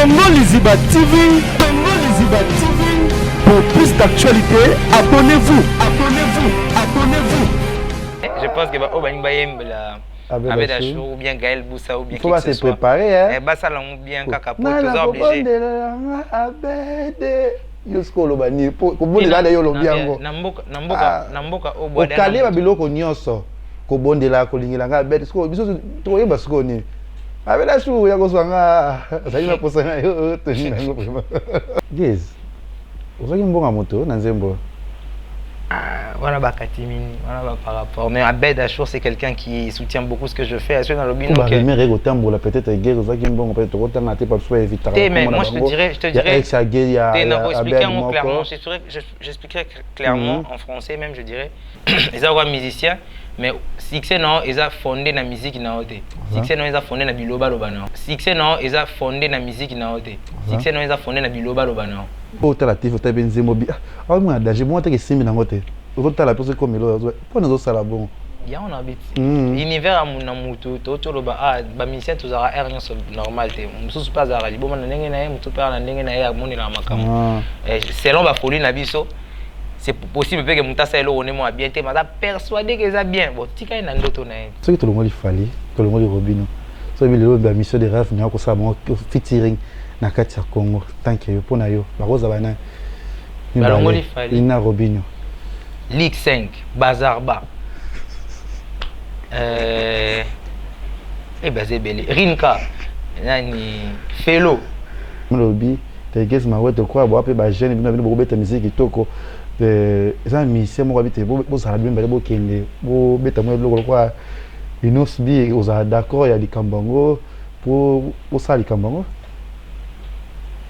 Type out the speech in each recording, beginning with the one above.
Congo Liziba TV, Congo Liziba TV. Pour plus d'actualité, abonnez-vous, abonnez-vous, abonnez-vous. Je pense que avec la show ou bien Gaël Boussa ou bien il faut se préparer hein. Bah ça l'on bien kaka pour tous obligés. Jusqu'au lobani pour bondela yo lobiango. Namboka au bois. Okali ba biloko nyonso. Ko bondela ko lingela nga bet ko biso to yeba siko ni. Avec la show ya ko swanga. Ça y va posa na yo to ni ngo vraiment. Guys. Ozaki mbonga moto na nzembo. Voilà, par rapport. Mais Abed Achour, c'est quelqu'un qui soutient beaucoup ce que je fais. Dans le bino, peut-être guerre, moi je te dirais, j'expliquerai clairement en français même, je dirais. Ils ont musiciens, mais Sixé non, ils ont fondé la musique naoté. Sixé non, ils ont fondé la biloba lobana. Sixé non, ils ont fondé la musique naoté. Sixé non, ils ont fondé la biloba lobana. Oh, t'as la tif, t'as bien zémobi. Ah, moi, j'ai moins que 6 000 en côté. T'as la pose comme il est. Pour nous, ça la bon. Bien, on habite. L'univers à mon amour, tout le bas. Ah, bah, musicien, tout ça, rien normal. Je suis pas à la bon, on a un tout père, on a un mon ila makam. Selon la folie, nabiso. C'est possible que mon tasse est là, on est moins bien. Mais persuadé que ça bien. Bon, tu as un autre naïf. Ce que tout le monde fallait, tout le monde Robino. Ça veut dire que la mission de rêve, nous avons ça, featuring. Nakatia Congo, tant que yo pona yo, ba roza bana. Balongoli fali. Ina Robinho. Ligue 5, Bazarba. Bazebeli, Rinka. Nani Felo. Molobi, te gez ma weto kwa bo ape ba jeune bino bo beta musique kitoko. Eza mission mo habite bo sala bimba bo kende, bo beta mo loko kwa inosbi oza d'accord ya likambango pour sala likambango.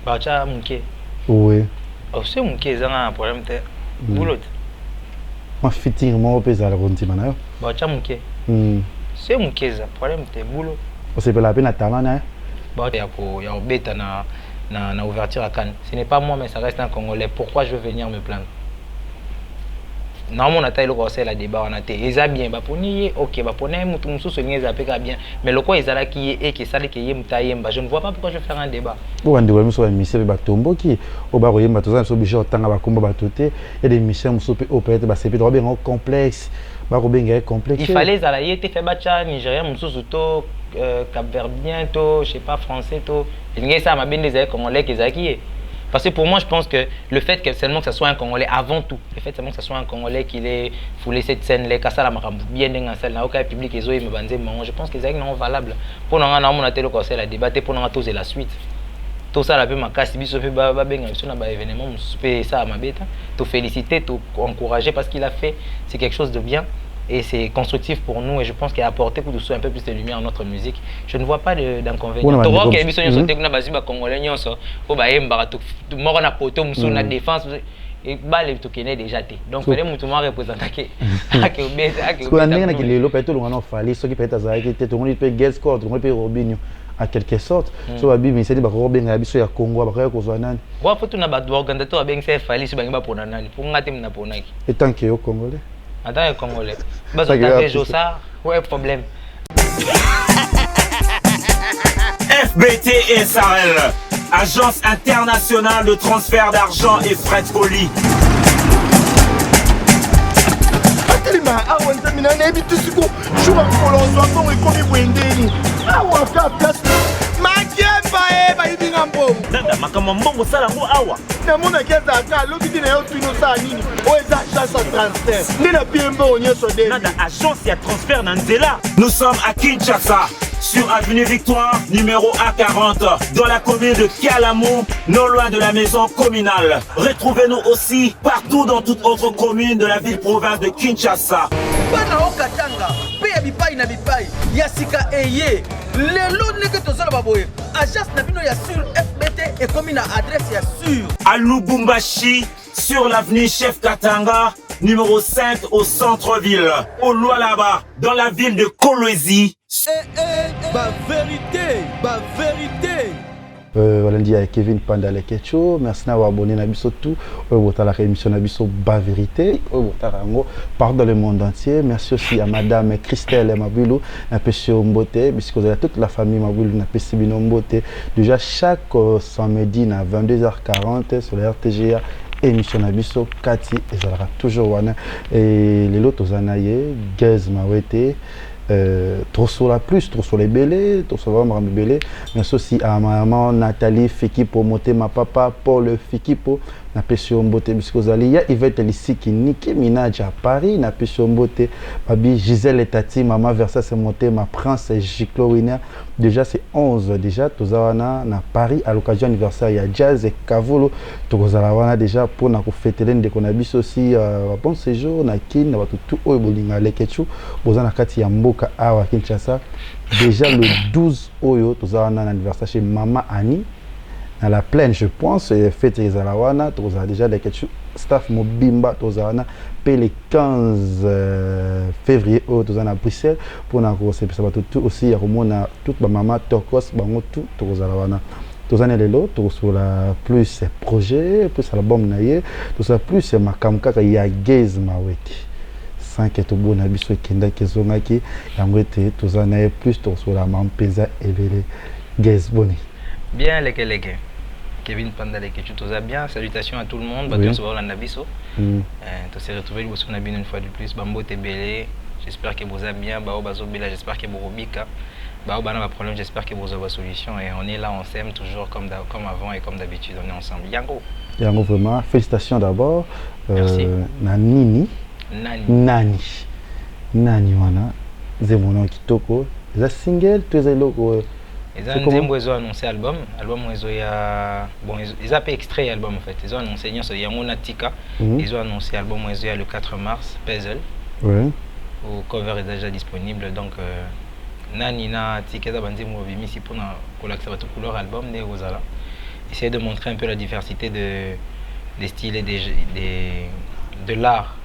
Bacha Mouké. Oui. Oh, c'est Mouké, ça a un problème de boulot. Moi, fitting, moi, je vais aller voir. Bacha Mouké. C'est Mouké, ça, problème de boulot. C'est pas la peine d'attendre, hein? Il y a un bête na ouverture à Cannes. Ce n'est pas moi, mais ça reste un Congolais. Pourquoi je veux venir me plaindre? Normalement, on a taillé le conseil à débat, on a été bien, ok, bien, mais le quoi ils allaient qui est qui ça qui est je ne vois pas pourquoi je vais faire un débat. Bon, on doit nous missions batombo qui au bar y a tous obligés autant à combat batoté et des missions au peut-être bah c'est trop bien complexe, bah bien complexe. Il fallait aller te faire batcha Nigérien mususu to Cap-Verdien to je sais pas français to il ça m'a bien des congolais qui est. Parce que pour moi, je pense que le fait que seulement que ce soit un Congolais, avant tout, le fait seulement que ce soit un Congolais qui ait foulé cette scène, les cassas la maramou, bien dans celle là, aucun public, ils ont me bandé, je pense que c'est non valable. Pour nous, on a été le conseil à débattre, pour nous, tous et la suite. Tout ça, la paix, ma casse, bis, fait un événement, ça m'a bête, te féliciter, te encourager parce qu'il a fait, c'est quelque chose de bien. Et c'est constructif pour nous et je pense qu'il a apporté pour un peu plus de lumière à notre musique. Je ne vois pas d'inconvénient. Tu vois qu'il y a des gens qui sont congolais, la défense et les tokens déjà. Donc, il faut représenter à quelque sorte. So babi mais c'est des bakoro benga biso ya Congo bakaya kozwa nani. Wa foto na ba organisateur benga c'est fali so benga pona nani. Pour ngati mna ponaki. Et tant que yo congolais. En tant que congolais. Bazo taper Josa, ouais problème. FBT SARL, Agence internationale de transfert d'argent et frais de colis. Nanda makambo mbongo sala ngo awa. Na mona keza ka lokiti na yo twino sa nini. O eza agence de transfert. Ndina piembo onyeso de. Nanda agence ya transfert na nzela. Nous sommes à Kinshasa, sur avenue Victoire, numéro A40, dans la commune de Kialamou, non loin de la maison communale. Retrouvez-nous aussi partout dans toute autre commune de la ville-province de Kinshasa. Bana okatanga, pe bipai na bipai, yasika eye. Lelo neke tozala baboye. Agence na bino ya sur FBT et commune à adresse ya sur. À Lubumbashi, sur l'avenue Chef Katanga, numéro 5 au centre-ville. Au Lualaba, dans la ville de Kolwezi. Ba vérité. Voilà, dit à Kevin Pandale Kecho, merci d'avoir abonné à Bisso tout, la émission Nabiso Bas Vérité, partout dans le monde entier. Merci aussi à Madame Christelle Mabulu, na Pesio Mbote, puisque vous avez toute la famille Mabulu, na Pesibino Mbote. Déjà chaque samedi à 22h40 sur la RTGA, émission Nabiso Kati, et ça sera toujours wana. Et les autres Zanaye, Gaz Mawete. Trop sur la plus, trop sur les belés, trop sur vraiment belé. Merci aussi à ma maman Nathalie Fiki pour monter ma papa Paul Fiki pour na Pesio Mbote puisque Zali ya Yvette ici qui Nicki Minaj à Paris na Pesio Mbote babi Gisèle et Tati maman Versa c'est monté ma prince Giclo Winner déjà c'est 11 déjà tozawana na Paris à l'occasion anniversaire il y a Jazz et Kavolo tozalawana déjà pour na ko fêter l'un de konabis aussi bon séjour na kin na tout o bolinga lekechu bozana kati ya mboka awa Kinshasa déjà le 12 oyo tozawana na anniversaire chez Mama Annie à la plaine, je pense, fête Zalawana, tu as déjà des staff Mobimba, tu as le 15 février, tu as à Bruxelles, pour tout aussi, il y a toute ma maman, Tokos, tout, tu as Zalawana. Tu as les lots, tu as plus projet, plus l'album naïe, tu as plus ma kamka, il y a Gaze Maweti. 5 et tout bon, Nabiso Kenda Kezongaki, et tu as plus, tu as la Mampeza et les Gaze Boni. Bien, les Kevin Pandale que tu te bien. Salutations à tout le monde. Oui. Tu se Nabiso. Tu t'es retrouvé le Nabine une fois de plus. Bambo Tebele. J'espère que vous allez bien. Bao Bazo Bela. J'espère que vous robika. Bao Bana va problème. J'espère que vous avez la solution. Et on est là, on s'aime toujours comme avant et comme d'habitude. On est ensemble. Yango. Yango vraiment. Félicitations d'abord. Merci. Nani. Nani wana. Zemono Kitoko. C'est single. Tu es loco. Ils ont annoncé l'album. L'album, ils ont fait extrait l'album en fait. Ils ont annoncé, il y a Mona Tika. Ils ont annoncé l'album le 4 mars, Puzzle. Oui. Le cover est déjà disponible. Donc, Nina Tika, ici pour l'accepter toute couleur album. Essayer de montrer un peu la diversité des styles et de l'art.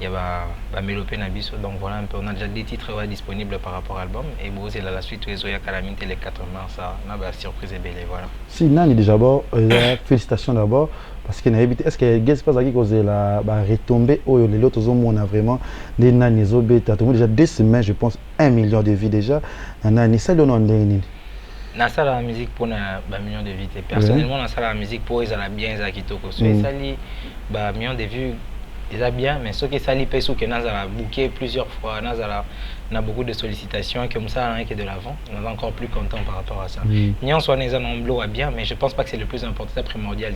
Il y a Mélopé Nabiso, donc voilà un peu, on a déjà des titres disponibles par rapport à l'album et bon, c'est la suite où Zoya Calamité les 4 mars, ça a surprise et belle, voilà. Si Nani déjà d'abord, félicitations d'abord parce qu'il a évité, est-ce que qu'est-ce pas qui cause la retombée où les autres on a vraiment des Nani Zobeta, déjà 2 semaines je pense 1 million de vues déjà, Nani ça le nom de Nani. Na ça la musique pour un million de vues, personnellement na ça la musique pour ils a bien ça qui toko, ça li million de vues. Déjà bien, mais ce qui s'allie pas sous que nous avons booké plusieurs fois, nous avons beaucoup de sollicitations, comme ça, on est de l'avant, on est encore plus content par rapport à ça. Nous sommes en bleu à bien, mais je pense pas que c'est le plus important, c'est primordial.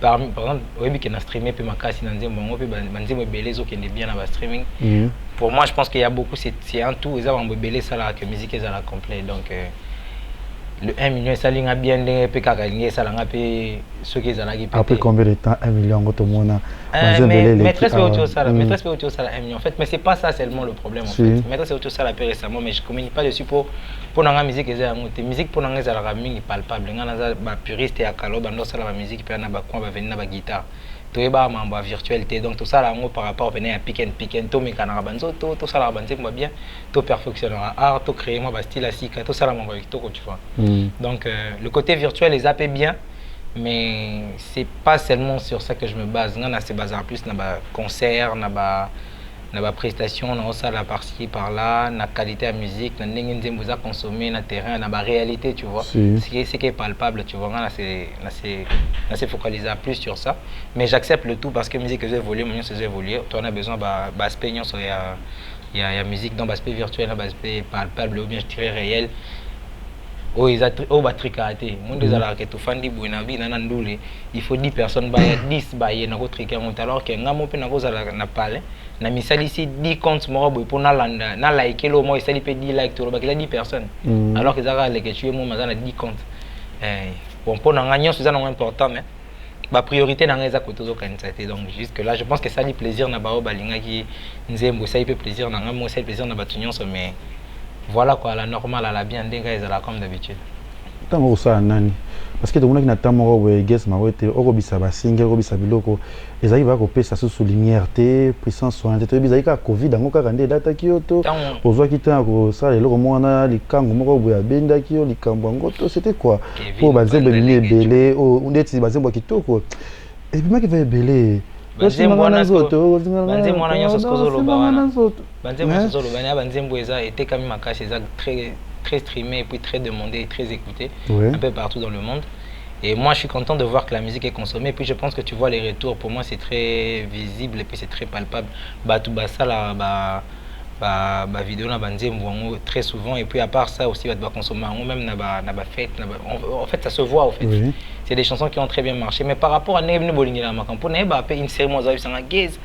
Par exemple, oui, qu'on a streamé, puis ma casse, on a dit, bon, on a belé, qui est bien dans le streaming. Pour moi, je pense qu'il y a beaucoup, c'est un tout, ils ont belé ça là, que musique est à la complète, donc. Le 1 million, ça a bien ceux qui ont après combien de temps 1 million tout le monde maîtresse auto ça 1 million en fait, mais c'est pas ça seulement le problème en fait. Maîtresse auto ça plus récemment, mais je communique pas dessus pour la musique et musique pour la musique palpable nga puriste ya kalo bando ça la musique puis na ba quoi va venir na ba guitare to eba mamba virtualité, donc tout ça là par rapport venir à pick and to me kana banzo to ça là banze moi bien to perfectionner art to créer moi ba style asika to ça là mamba to tu vois. Donc le côté virtuel les appelle bien, mais c'est pas seulement sur ça que je me base. On a se basé en plus dans ba concert, dans ba prestation, dans ça la partie par là, na qualité de musique, na ndenge vous a consommé na terrain, na ba réalité, tu vois. C'est qui est palpable, tu vois. On s'est focalisé plus sur ça, mais j'accepte le tout parce que musique c'est évoluer, moi c'est évoluer. Tu en as besoin ba aspect sur il y a musique dans l'aspect virtuel, dans l'aspect palpable ou bien je dirais réel. Il faut 10 personnes, 10 alors que na misali ici 10 comptes pour na like le moi il peut 10 likes to 10 personnes alors que ça les que tu es moi 10 comptes bon pour na gagner c'est important, mais ma priorité dans les côté donc jusque là je pense que ça dit plaisir na bao balinga qui nzembo ça il peut plaisir na moi c'est plaisir na batunyon, mais voilà quoi, la normale, à la bien, comme d'habitude. tant ça nani parce que tout le monde qui n'attend moi guess ma ouais oko bisa ba single oko bisa biloko ezali va kopesa sous lumière te puissance soin te bizali ka covid ngo ka kande data kyoto ozwa kitana ko ça eloko mwana likango moko boya benda kyo likambo ngo to c'était quoi pour bazembe bini belé o ndeti bazembe kitoko et puis moi qui va belé banzembo wana nyonso sikozoloba wana banzembo sozoloba na banzembo eza etekami makasi eza très streamé et puis très demandé et très écouté un peu partout dans le monde. Et moi, je suis content de voir que la musique est consommée. Et puis, je pense que tu vois les retours. Pour moi, c'est très visible et puis c'est très palpable. Tout ça, là, vidéo na banzembo très souvent. Et puis, à part ça aussi, va consommer même na fête. En fait, ça se voit, en fait. Oui. C'est des chansons qui ont très bien marché. Mais par rapport à Nebne Bolingila Makampo, une série, moi, j'ai vu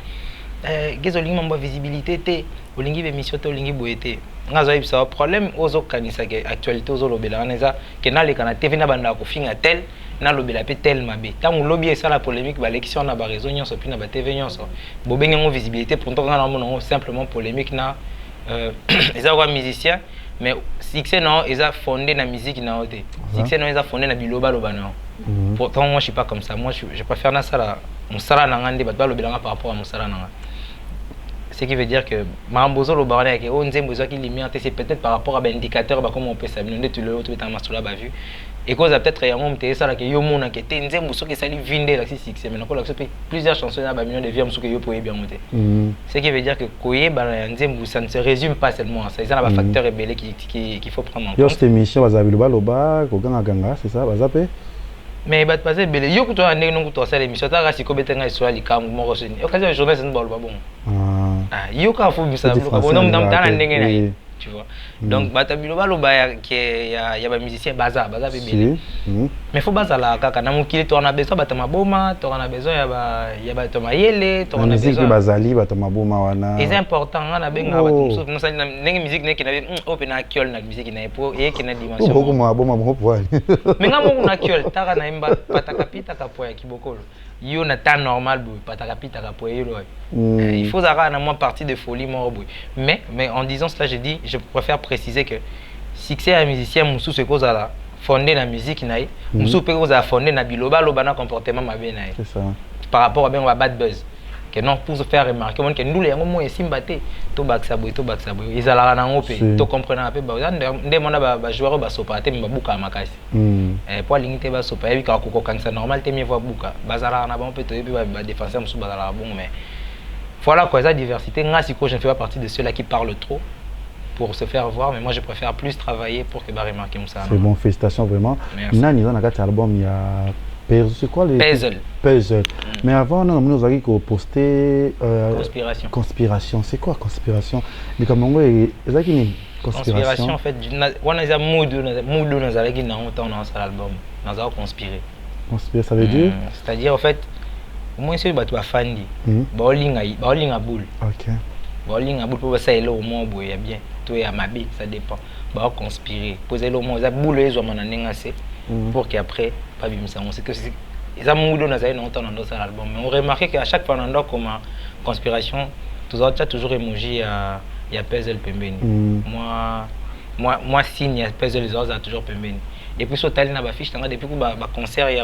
Gez olingi mamba visibilité te olingi émission te olingi boyete ngazo yib ça problème ozo kanisa ke actualité ozo lobela neza ke na le kana TV na banda ko finga tel na lobela pe tel mabe tangu lobby et ça la polémique ba l'élection na ba raison nyonso puis na ba TV nyonso bo benga ngo visibilité pour ntoka na mono simplement polémique na les avoir musiciens mais succès non ils a fondé la musique na oté succès non ils a fondé na biloba loba non pourtant moi je suis pas comme ça moi je préfère na ça la musala na ngande ba lobela par rapport à musala na. Ce qui veut dire que Mambozo le barnet que on nzembo qui limite c'est peut-être par rapport à l'indicateur comment on peut s'améliorer tu le tu as masula ba vu et cause peut-être réellement me ça là que yo mona que te nzembo so que ça lui vinde là si c'est maintenant ko là plusieurs chansons na ba millions de vues so que yo pouvez bien monter ce qui veut dire que koye ba nzembo ça ne se résume pas seulement à ça il y a un facteur rebelle qu'il faut prendre en compte. Yo cette émission bazabi le baloba ko ganga c'est ça bazapé. Mais bat passer belle yo kuto ande non kuto ça l'émission ta kasi ko betenga sur likambo moko seni occasion de journée c'est bon ba bon yo ka fu bisa bon non dans la ndenge na tu vois donc bata biloba lo ba qui ya ba musicien baza bébé mais faut baza la kaka na mukili to na besoin bata maboma to na besoin ya ba to mayele to na besoin bazali bata maboma wana c'est important na benga bata muso no sali na ndenge musique ne ki na open na kiol na musique na po et ki na dimension beaucoup maboma mo po mais ngamo na kiol taka na imba pataka pita ka po ya kibokolo yo na temps normal boy pataka pita ka po yo il faut avoir na moins partie de folie mort boy mais en disant cela je préfère préciser que succès à musicien musu ce cause là fondé la musique naï musu peut cause fondé na biloba loba na comportement mabe naï c'est ça par rapport à bien on bad buzz que non pour se faire remarquer on que nous les mo esimbate to baksa boy ils ala na ngope to comprendre peu ba ndé mona ba joueur ba sopate mba buka makasi pour limiter ba sopa et ka ko kanisa normal te mieux voir buka bazala na bon peut to ba défenseur musu bazala bon mais voilà quoi, ça diversité. Je ne fais pas partie de ceux-là qui parlent trop pour se faire voir, mais moi je préfère plus travailler pour que bah remarquer ça. C'est bon, félicitations vraiment. Nani dans notre album il y a c'est quoi les Puzzle. Mais avant nous avons posté Conspiration. C'est quoi Conspiration? Mais comment Conspiration en fait, on a mood dans avec dans l'album, dans un conspirer. Conspirer ça veut dire c'est-à-dire en fait moi c'est ba tu afandi bowling a boule OK bowling a boule pour ça est là au moins boy bien tout est à ma bite ça dépend ba conspirer poser le moins ça boule les hommes na nengase pour qu'après pas bimisa on sait que ils a moudou na ça longtemps dans ça album mais on remarque qu'à chaque fois dans comme conspiration toujours emoji il y a puzzle pembeni moi signe il y a puzzle les autres toujours pembeni et puis sur tali na ba fiche tanga depuis que ba concert il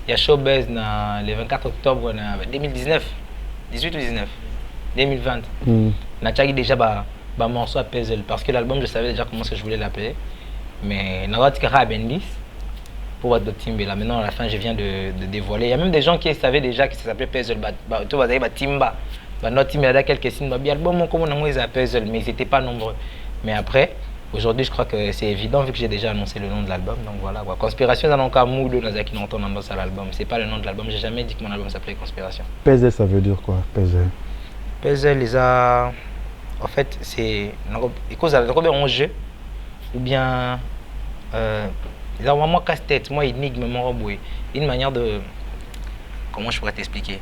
y a Showbuzz le 24 octobre 2019, 18 ou 19, 2020. On a déjà un morceau à Puzzle parce que l'album, je savais déjà comment je voulais l'appeler. Mais on a dit Bendis pour votre team. Là, maintenant, à la fin, je viens de dévoiler. Il y a même des gens qui savaient déjà que ça s'appelait Puzzle. Tu vois, Timba. Notre team, il y a quelques signes. L'album, comment on a Puzzle, mais ils n'étaient pas nombreux. Mais après, aujourd'hui, je crois que c'est évident vu que j'ai déjà annoncé le nom de l'album. Donc voilà, quoi. Conspiration, dans le cas Mood, dans qui n'entend dans l'album. C'est pas le nom de l'album. J'ai jamais dit que mon album s'appelait Conspiration. Puzzle, ça veut dire quoi? Puzzle, en fait, c'est un jeu ou bien ils ont vraiment casse-tête, moi énigme, une manière de comment je pourrais t'expliquer.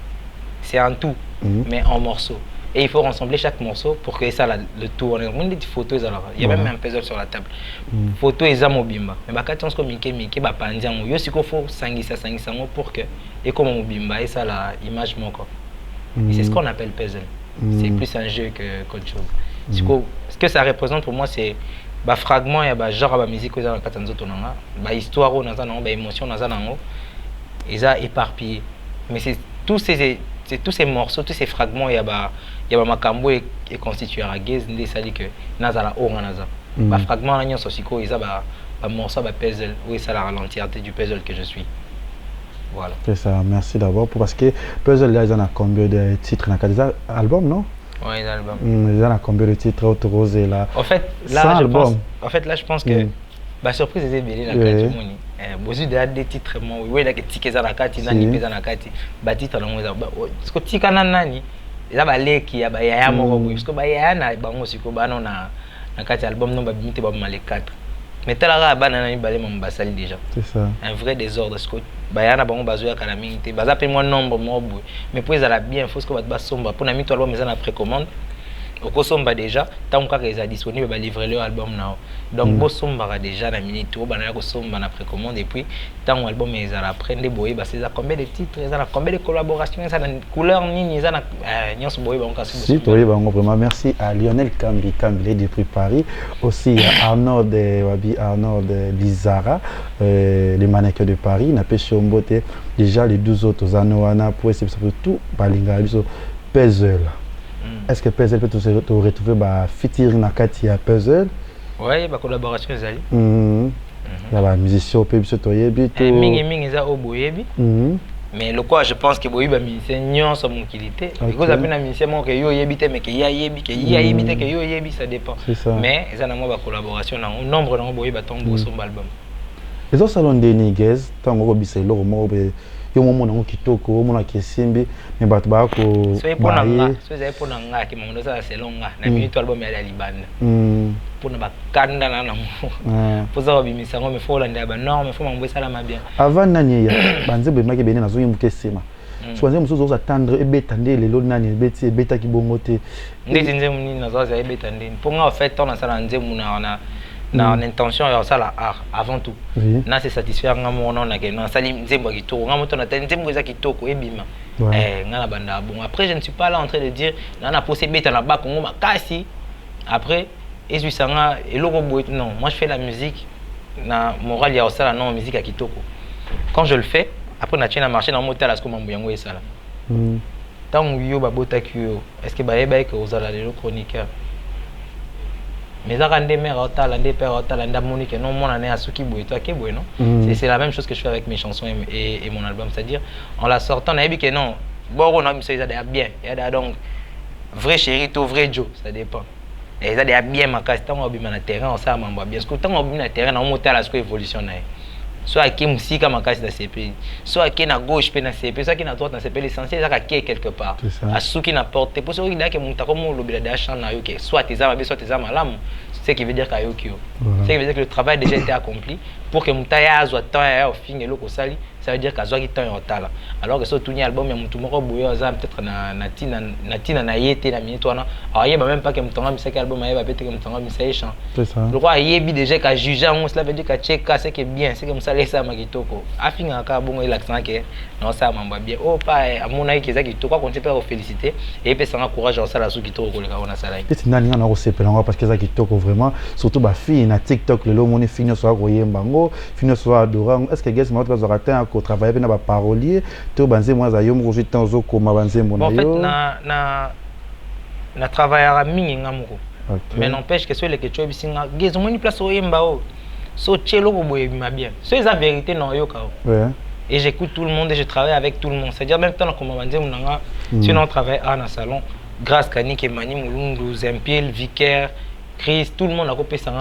C'est un tout, mais en morceaux. Et il faut rassembler chaque morceau pour que ça le tour. On a des photos alors. Il y a même un puzzle sur la table. Photo et zamobimba. Mais quand on se communique, bah pandian. Yo si qu'on faut sangisa pour que et comme mobimba et ça la image mon corps. C'est ce qu'on appelle puzzle. C'est plus un jeu qu'autre chose. Ce que ça représente pour moi c'est ba fragment ya ba genre ba musique oza na kati nzoto nanga ba histoire on naza nango ba émotion naza nango eza éparpillé mais c'est tous ces morceaux tous ces fragments ya ba makambo et constitué à gaze ndé ça dit que naza la o naza ba fragment na nyonso siko eza ba morceau ba puzzle où ça la l'entièreté du puzzle que je suis. Voilà. C'est ça, merci d'abord parce que puzzle là ils en a combien de titres dans des albums non? Oui, les albums. Ils en a combien de titres autre rose là? En fait là je pense que ba surprise c'est belé la carte moni. Bozu des titres moi oui là que tikeza la carte nani pesa na carte ba titre na ngoza parce que tika nani eza ba leki ya ba yaya moko parce que ba yaya na bango siko bana na carte album non ba bimite ba malé 4. Mais tel a banana ni balé mon basali déjà. C'est ça. Un vrai désordre ce que bayana bango bazoya kala mingi baza pe moi nombre mobo mais pour ça la bien faut que ba somba pour na mi to album mais na précommande au somba déjà tant que ils a disponible ba livrer leur album now donc bo somba déjà na minute to banana ko somba na précommande et puis tant album ils a prendre boyer ba c'est ça combien de titres ils a combien de collaborations ça na couleur ni ils a nyos boyer ba on casse si boyer ba on vraiment merci à Lionel Kambi depuis Paris aussi à Arnaud de Lizara les mannequins de Paris na pêché Mbote déjà les 12 autres Anoana pour essayer tout balinga biso puzzle. Est-ce que puzzle peut te retrouver bah featuring na kati ya puzzle? Oui, ba collaboration ezali. Ya ba musicien pe biso toyebi to mingi za oboyebi. Mais le quoi je pense que boyebi ba musicien nyonso mokilité. Because après na musicien mo ke yo yebite mais ke ya yebite ke yo yebi ça dépend. Mais eza na mo ba collaboration na nombre na boyebi ba tombo son album. Les autres salons de Niguez, tant qu'on obisse le romo, yo momo na kitoko, mona kesimbi, mais bat ba ko. So pour nanga ki momo ça c'est longa. Na minute album ya Libanda. Pour na ba kanda na mo. Pour ça obimisa ngo me fola ndaba non me faut mambo ça la bien. Avant nani ya banze be maki bene na zo yimuke sema. Soanze muso zo attendre e betande le lo nani beti beta ki bongote. Ndezi nzemu nini na zo za betande. Pour nga en fait on a ça nzemu na na intention ya ça la art avant tout na c'est satisfaire nga mona na ke na sali nzembo kitoko nga moto na nzembo za kitoko ebima nga na banda bon après je ne suis pas là en train de dire na posé beta na ba kongo makasi après ezu sanga eloko boy non moi je fais la musique na moral ya ça la non musique à kitoko quand je le fais après na tient marcher dans motel à ce que mambo yango et ça là tant yo ba botaki yo est-ce que ba yeba que aux ala les chroniqueurs mais ça rend des mères au talent des pères au talent d'harmonique non mon année à ce qui bouille toi qui bouille non c'est la même chose que je fais avec mes chansons et mon album c'est-à-dire en la sortant on a dit que non bon on a mis ça bien il y a donc vrai chéri tout vrai Joe ça dépend et ça bien ma casse tant on a bien na terrain on ça m'en bien parce que tant on a bien na terrain on monte à la ce évolution soit qui musique ma casse de CP soit qui na gauche pe na CP soit qui na droite na CP l'essentiel ça qui quelque part à ce qui n'apporte pour ça qu'il a que mon ta comme le bila d'achat na yo que soit tes armes soit tes armes là ce qui veut dire qu'ayokio ce qui veut dire que le travail déjà été accompli pour que mon taille soit temps au fin et l'autre sali ça veut dire qu'à soit qui temps en talent alors que ce tout album il y a mon tout moko boyo ça peut-être na tina na yete na minute wana alors il y a même pas que mon temps mais c'est album il va peut-être que mon temps mais c'est chant c'est ça le quoi yebi déjà qu'à juger on cela veut dire qu'à checker c'est que bien c'est comme ça les ça makitoko afinga ka bongo l'accent que non ça mamba bien oh pas à mon avis que ça kitoko qu'on peut féliciter et puis ça encourage en ça la sous kitoko ko le ka ona sala et nani na ko sepela parce que ça kitoko vraiment surtout ba fille na TikTok le moni fini soit koyembango fini soit adorant est-ce que guess moi tu vas rater ko travailler na ba parolier to banze moi za yo mo juste temps zo ko ma banze mo na yo en fait na travailler mingi ngamuko mais n'empêche que sur les questions bisinga guess moi ni place oyembao so tchelo ko boye ma bien c'est la vérité non yo ka et j'écoute tout le monde et je travaille avec tout le monde c'est-à-dire même temps comme banze mo nanga sinon on travaille à na salon grâce Kanik et Mani Mulungu Zempil Vicaire Chris tout le monde a copié ça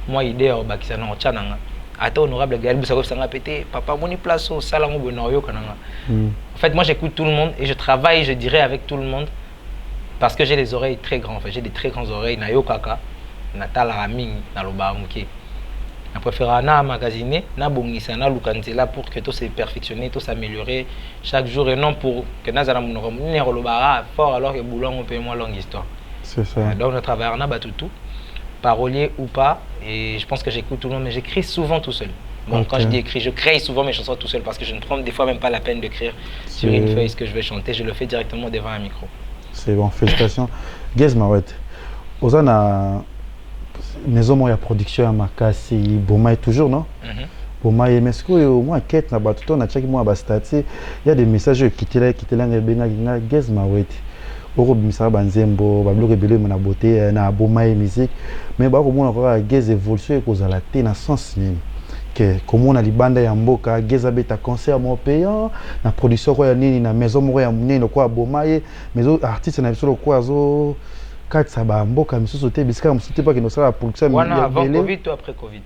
moi idée au bakisa na tchananga ata honorable Galibou ça sanga pété papa moni place au salon bonoyo kananga en fait moi j'écoute tout le monde et je travaille je dirais avec tout le monde parce que j'ai les oreilles très grandes en fait j'ai des très grandes oreilles na yo kaka na tala mingi na loba muke na préfère na magasiner na bongisa na lukanzela pour que tout se perfectionner tout s'améliorer chaque jour et non pour que nazala monoro ne loba fort alors que boulon on peut moins longue histoire c'est ça donc je travaille na batutu parolier ou pas et je pense que j'écoute tout le monde mais j'écris souvent tout seul bon quand je dis écrit je crée souvent mes chansons tout seul parce que je ne prends des fois même pas la peine d'écrire sur une feuille ce que je vais chanter je le fais directement devant un micro c'est bon félicitations Guess Mawet Ozana maison moi ya production ya makasi Boma est toujours non Boma et mais ce que au moins quête na bato na chaki moi ba statut il y a des messages qui là benga nga guess ma wait oko bimisa banzembo ba bloque belé na beauté na Boma et musique mais ba ko mona ko guess évolution e kozala te na sens nini que comment on a libanda ya mboka geza beta concert mo payant na production ko ya nini na maison mo ya munene ko Boma et mais artiste na biso ko azo quatre ça ba mboka misusu te bisika misusu te pas que nous sera la production wana avant Covid ou après Covid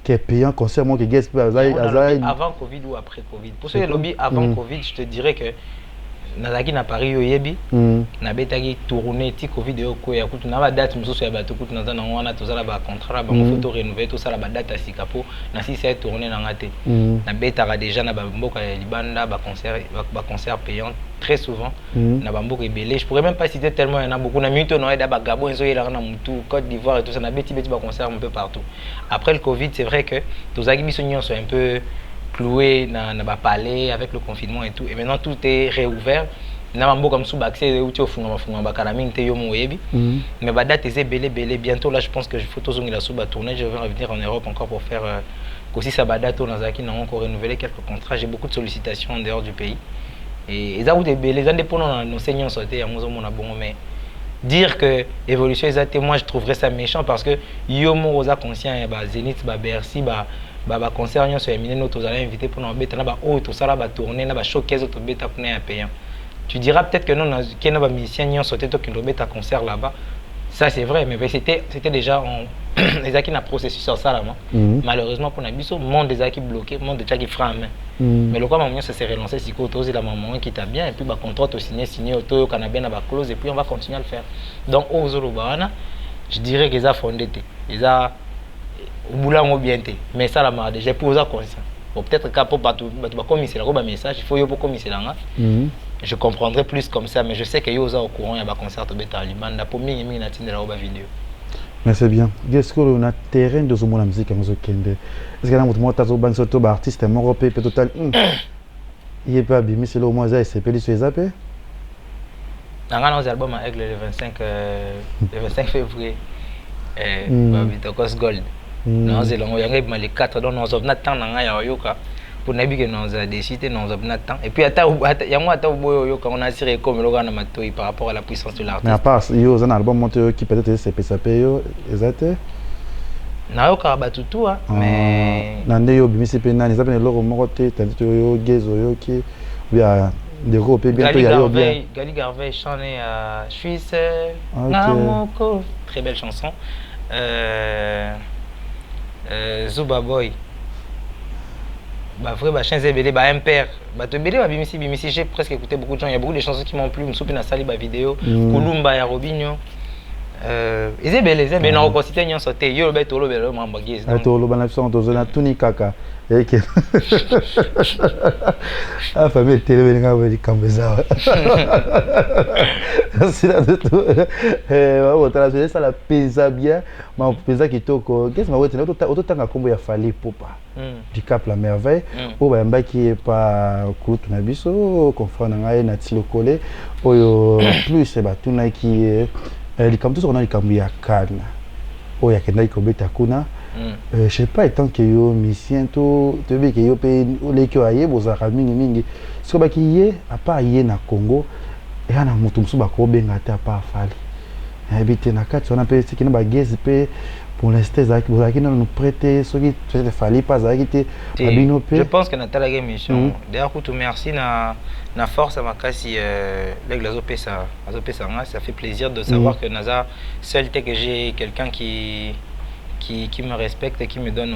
qui est payant concert moi qui guest avant Covid ou après Covid pour ceux lobby avant Covid je te dirais que nazaki na Paris yoyebi na betaki tourner ti Covid yo ko ya kutu na ba date misusu ya bato kutu na zana wana tozala ba contrat ba photo renouveler tout ça la ba date sikapo na si c'est tourner na ngate na betaka déjà na ba mboka ya libanda ba concert payant très souvent na ba mboka ebele je pourrais même pas citer tellement il y en a beaucoup na minute no eda ba Gabon enzo yela na mutu Côte d'Ivoire et tout ça na beti ba concert un peu partout après le Covid c'est vrai que tozaki biso nyonso un peu cloué na ba palais avec le confinement et tout et maintenant tout est réouvert na mboka msuba accès ou tu ofunga ba kalaming te yo moyebi mais ba date est belé bientôt là je pense que je faut tozongi la suba tourner je vais revenir en Europe encore pour faire aussi ça ba date on nazaki na encore renouveler quelques contrats j'ai beaucoup de sollicitations en dehors du pays et ça ou les indépendants nos seigneurs sauté ya mozo mona bongo mais dire que évolution exacte moi je trouverais ça méchant parce que yo mo oza conscient ya ba Zénith ba Bercy ba concert nyonso ya minene tozala invité pour na beta na ba o to sala ba tourner na ba showcase to beta kuna ya payant tu diras peut-être que non na ba musicien nyonso te to kindo beta concert là-bas ça c'est vrai mais c'était déjà en les acquis na processus sur ça là malheureusement pour na biso monde des acquis bloqué monde de qui frein main mais le quoi moment ça s'est relancé si ko tozi la maman qui t'a bien et puis ba contrat to signé auto canabien na ba clause et puis on va continuer à le faire donc au Zolobana je dirais qu'ils a fondé ils a au boulot bien mais ça la m'a déjà posé conscient bon peut-être qu'à pour pas comme c'est là message il faut yo pour comme c'est là je comprendrai plus comme ça mais je sais que yo au courant il y a ba concert to beta libanda pour mingi na tinde la vidéo mais c'est bien est-ce que on a terrain de la musique en kende est-ce que na mutu mota zo banso to ba artiste moko pe total il est pas bimi c'est le moins ça c'est peli sur les appels dans un album avec le 25 février Babitokos Gold non c'est longo yanga ma les 4 donc nous avons temps na ya yoka pour nabi que nous a décidé nous avons temps et puis ata yango ata boyo yoka on a tiré comme le gars na matoi par rapport à la puissance de l'artiste mais à part yo un album monté qui peut-être c'est PSP yo exact na yoka batutu mais nande yo bimisi pe nani ça pe loko moko te tandis yo gezo yo qui bien de groupe bientôt il y a yo bien Gali Garvey chanté à Suisse Namoko très belle chanson Zuba Boy bah vrai bah chien zébélé bah impère bah te bélé bah bimisi j'ai presque écouté beaucoup de gens il y a beaucoup de chansons qui m'ont plu m'soupi na sali bah vidéo Kolumba ya Robinho zébélé na recité nyon sauté yo le tolo belo mamba giz donc tolo bana son tozona tuni kaka et que ah famille télé nga ba di kambeza c'est là de tout on traduire ça la pesa bien mais pesa kitoko qu'est-ce que ma auto tanga kombo ya fali popa du Cap la merveille o ba mba qui est pas kutu na biso confront ngai na tilo collé oyo plus ba tuna qui est likambo to sona likambo ya kana oyo akendaki kobeta kuna je sais pas étant que yo musicien to be que yo pe oleki aye bozaka mingi so ba ki ye a pas ye na Congo et ana mutu musu ba ko benga ta pa fali habité na kati on a pe sekina ba gezi pe pour l'instant zaki bozaki na nous prêter so ki te fali pas zaki te abino pe je pense que na tala game mission d'ailleurs tout merci na force à makasi avec les OP ça fait plaisir de savoir que naza seul que j'ai quelqu'un qui me respecte et qui me donne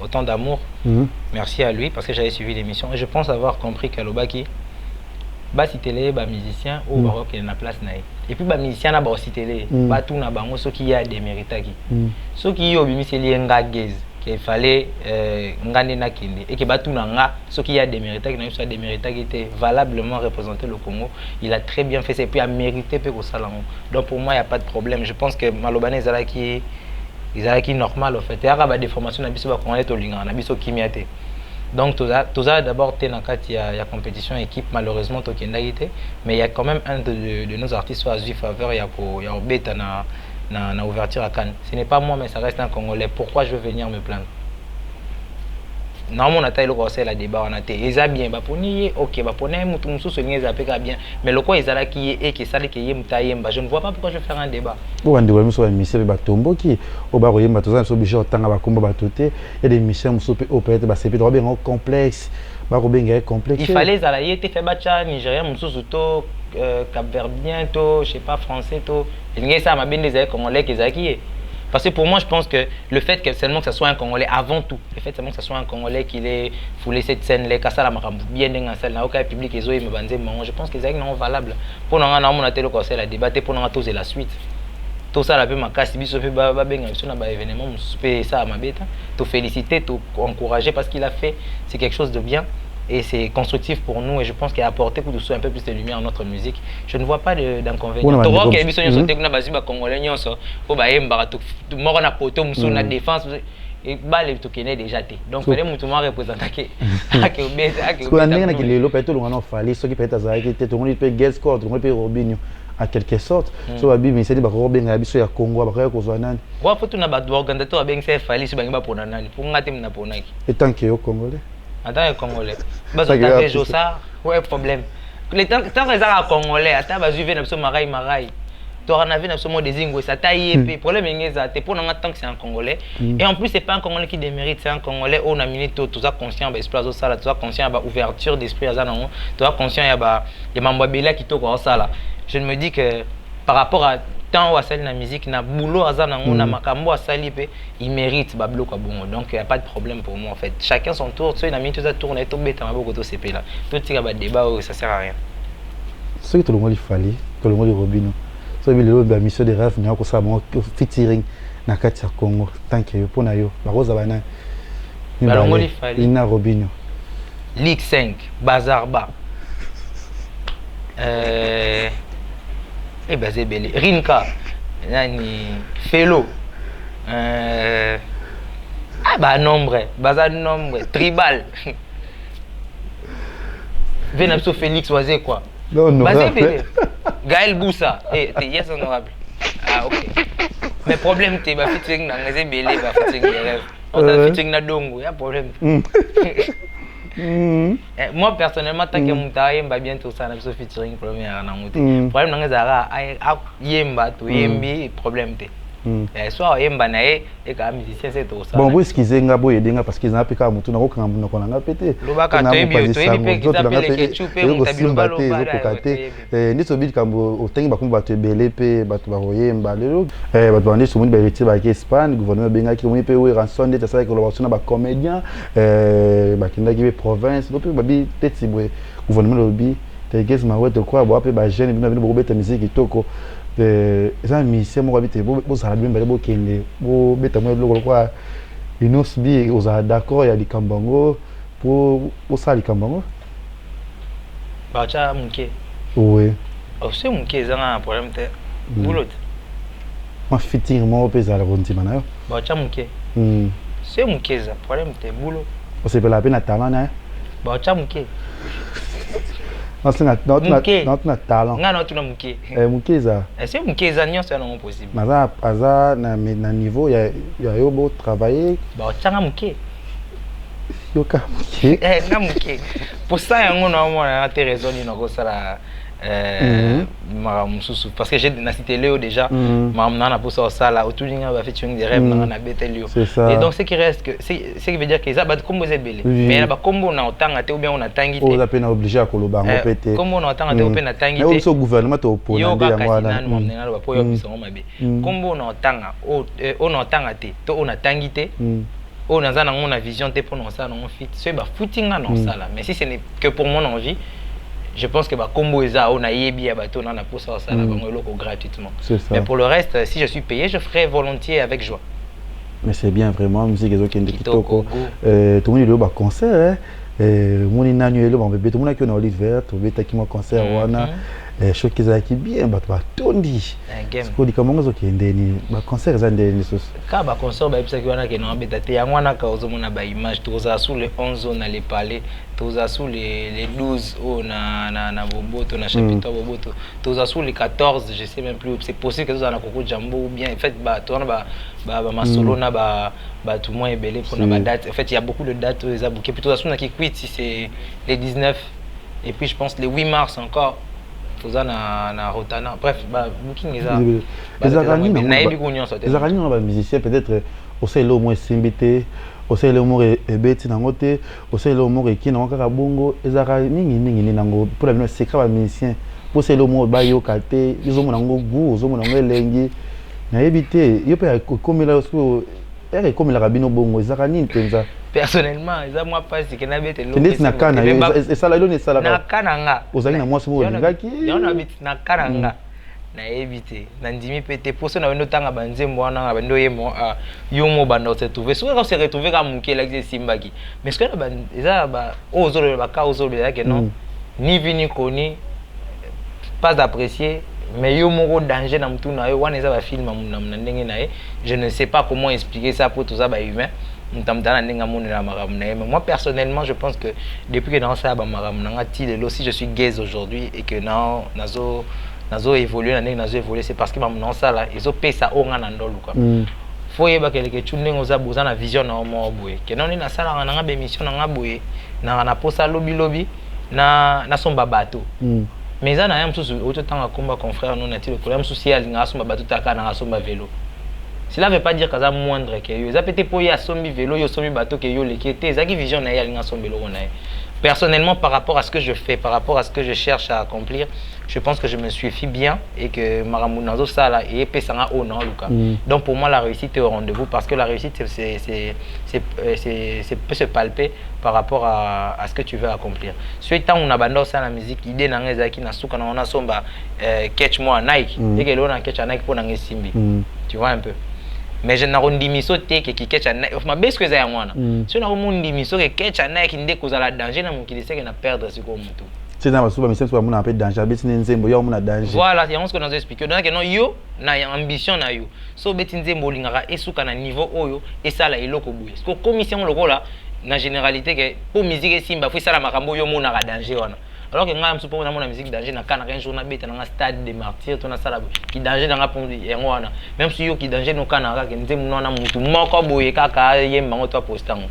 autant d'amour. Merci à lui parce que j'avais suivi l'émission et je pense avoir compris qu'à l'Obaki bah si télé bah musicien au Maroc il y a place naï et puis bah musicien na bah aussi télé bah tout na bango ceux qui a des méritaki ceux qui ont bimi c'est lienga gaz qu'il fallait ngane na kinde et que bah tout na nga ceux qui a des méritaki na soit des méritaki était valablement représenté le Congo il a très bien fait ça et puis a mérité peu au salon donc pour moi il y a pas de problème je pense que Malobane Zalaki ils allaient normal en fait il y a des formations na biso ba ko to linga na biso kimiate donc tout ça d'abord t'es dans il y a compétition équipe malheureusement to kendagité mais il y a quand même un de nos artistes soit Zui Faveur il y a beta na ouverture à Cannes. Ce n'est pas moi, mais ça reste un Congolais. Pourquoi je veux venir me plaindre? Non, mon attaque le conseil la débat on a été ils a bien bah pour nier ok bah pour nier mutu musu se nier zapeka bien mais le quoi ils a qui est qui ça qui est mutayemba je ne vois pas pourquoi je vais faire un débat ou andi wa miso émission ba tombo qui au ba royemba to za so bijo tanga ba komba ba toté et des émissions muso au peut-être ba c'est peut-être bien complexe ba robenga complexe il fallait ça y était fait bacha nigérien musu to cap-verdien to je sais pas français to il y a ça m'a bien des congolais qui est parce que pour moi, je pense que le fait que seulement que ça soit un Congolais avant tout, le fait seulement que ça soit un Congolais qui ait foulé cette scène, les cassas la marambu bien dans la salle, n'a aucun public et me bandé, je pense que c'est non valable. Pour nous, on a été le conseil la débattre pour nous tous et la suite. Tout ça la peu ma casse, biso fait ba benga, sur na événement, ça ma bête, te féliciter, te encourager parce qu'il a fait, c'est quelque chose de bien. Et c'est constructif pour nous et je pense qu'il a apporté pour un peu plus de lumière à notre musique. Je ne vois pas d'inconvénient. Tu vois qu'il y a des gens qui ont des Congolais, qui ont des poto, la défense. Et bah les tout déjà été. Donc les mouvements représentent que ce qu'on a dit que les lopes tout le monde fallait ceux qui peut être à qui tout le monde peut get score, tout le monde peut Robinho à quelque sorte. So babi mais c'est dit ba Robinho biso ya Congo ba ko zo nani. Wa faut na ba organisateur ba ngse fallait si ba ngi ba pona nani. Pour ngati mna pona ki. Et tant que au Congolais. Attends, les Congolais. Bah, ça fait Jossa, ouais, problème. Les temps que les Congolais, attends, bah, je viens absolument marai. Tu en as vu absolument des ingos, ça taille épais. Problème, c'est pour nous tant que c'est un Congolais. Et en plus, c'est pas un Congolais qui démérite, c'est un Congolais où on a mis tout ça conscient, bah, esprit ça là, tout ça conscient, bah, ouverture d'esprit à ça, non, tout ça conscient, il y a Mambabela qui toque ça là. Je me dis que par rapport à tant à celle de la musique, na boulot à ça, na makambo à salipe, il mérite bablo quoi bon. Donc il y a pas de problème pour moi en fait. Chacun son tour, tu sais, na mis tout ça tourner, tout bête, ma beaucoup de CP là. Tout ça va débat, ça sert à rien. Ce que tout le monde il fallait, tout le monde Robinho. So il le ba mission de rêve, n'a ko ça bon featuring na kati ya Congo. Tant que pour na yo, ba roza bana. Il na Robinho. Ligue 5, Bazarba. Et ben c'est belé. Rinka, nani, Felo, ah bah nombre, bazar nombre, tribal. Venapso Félix Oisé quoi. Non non. Basé belé. Gaël Boussa, t'es yes honorable. Ah ok. Mais problème t'es bah featuring na ngazé belé bah featuring les rêves. On t'a featuring na dongo, y a problème. Moi personnellement tant que muta yemba bientôt ça na so featuring problème na muté problème nga zara yemba to yembi problème té soit yemba na et ka musicien c'est tout ça bon vous excuser nga boye denga parce qu'ils ont appelé ka mutu na ko kanga na nga pété lobaka to yebi pe ki s'appelle ketchup pe muta biloba loba ni so bit kambo otengi bakumba bato ebele pe bato ba yemba lelo bato bandi so mundi ba retirer ba ki Espagne gouvernement benga ki mo pe we rançon de ça que lo ba comédien bakinda ki province donc babi tete boye gouvernement lobi te gez ma ouais de quoi bo ape ba jeune bino bino beta musique kitoko ça mission mo habite bo ça bien bale bo kende bo beta mo loko quoi inos bi oza d'accord ya likambango pour ça likambango ba cha munke oui oh c'est munke ça un problème te boulot ma fitting mo pe za la bontima na yo ba cha munke c'est munke ça problème te boulot on se peut la peine talent na ba cha munke non c'est notre talent nga non tu na munke munke za c'est munke za nyo c'est non possible maza aza na niveau ya yo bo travailler ba cha munke yo ka munke nga munke pour ça yango na mo na te raison ni ko sala parce que j'ai cité Léo déjà na pour ça là autour d'inga va featuring des rêves na betelio et donc ce qui reste que ce qui veut dire que ça va comme vous êtes belé mais là comme na otanga te ou bien on a tangi te on a peine obligé à koloba ngo pété comme on a otanga te ou bien na tangi te mais au gouvernement to pour na ya mwana na ba po yo biso mabe comme on a otanga on a otanga te to on a tangi te on a na vision te pour non ça non fit c'est ba footing non ça là mais si ce n'est que pour mon envie je pense que bah combo eza on a yebi ya bato na pour ça la bango loko gratuitement mais pour le reste si je suis payé je ferai volontiers avec joie mais c'est bien vraiment musique ezo kende kitoko tout le monde le ba concert moni nanu le ba bébé tout le monde qui na Oliver to beta ki mo concert wana choc ezalaki bien bato batondi game sikoyo likambo yango ezokende nini baconcert eza ndenge lisusu kaka baconcert bayebisaki wana ke na babeta te yango wana kaka ozomona baimage tozala sur les 11 oyo na le palais tozala sur les 12 oyo na boboto na chapitre boboto tozala sur les 14 je sais même plus c'est possible que tozala na koko jambo ou bien en fait bato wana bamasolo na bato moins ebele mpona badate en fait il y a beaucoup de dates oyo eza bouquet puis tozala sur na kikwit si c'est les 19 et puis je pense les 8 mars encore toza na Rotana bref booking ezalaka nini bamusicien peut-être osalela omoi esimbi te osalela omoko ebeti nango te osalela omoko eki nango kaka bongo ezalaka mingi nango mpona bino secret bamusicien mpo osalela omoko bayoka te ezomona yango gu ozomona yango elengi nayebi te yo mpe ekomela soki ere ekomelaka bino bongo ezalaka nini mpenza personnellement eza mwa pasi ke nabete ndeti na kana esala eloni esalaka na kana nga ozali na mwasi moko olingaki yana biti na kana nga nayebi te nandimi mpe te poso na bendo otanga banzembo wana na bendo oyemo yo mo banda ose trouve soki ose retrouve ka moke elakisi esimbaki mais soki eza oyo ozoloba baka ozoloba ke non ni vi ni koni pas apprécié mais yo moko danger na mutu na yo wana eza bafilme na ndenge na ye je ne sais pas comment expliquer ça pour toza bahumain moi personnellement je pense que depuis que dans ça si je suis gay aujourd'hui et que nazo évolué c'est parce que dans ça là ils ont payé ça au ngandolo quoi faut y avoir quelque chose nous a besoin de vision na mo boye que non ni na sala na nga émission na nga boye na posa lobby na somba bateau mais ça na yam sous autant combat confrère non na ti le problème souci à linga somba bateau taka na somba vélo. Cela ne veut pas dire que ça moindre que yo. Ça peut-être pour y a sombi vélo, yo sombi bateau que yo l'équité. Ça qui vision na y a linga sombi vélo on a. Personnellement, par rapport à ce que je fais, par rapport à ce que je cherche à accomplir, je pense que je me suis fait bien et que Maramunazo ça là et pesanga au non Lucas. Donc pour moi la réussite est au rendez-vous parce que la réussite peut se palper par rapport à ce que tu veux accomplir. Soit tant on abandonne ça la musique, idée na ngeza ki na suka na ona somba catch moi Nike, et que l'on a catch Nike pour na ngesimbi. Tu vois un peu. Mais je n'ai pas dit que qui a Nike. Ma base que j'ai à moi. Si on a un dimiso que catch Nike qui cause la danger na mukili c'est que na perdre ce qu'on tout. C'est dans la soupe mais c'est pour mon appel danger. Beti nzembo yo mon danger. Voilà, c'est ce qu'on a expliqué. Donc non yo na ambition na yo. So beti nzembo lingaka esuka na niveau oyo et ça la eloko buye. Parce que commission loko là na généralité que pour musique simba faut ça la makambo yo mon na danger wana. Alors que nga msupo na musique danger na kana un jour na beta na stade des martyrs to na sala ki danger na pour yango wana même si yo ki danger no kana ka nze muno na mutu moko boye kaka yemba ngo to postango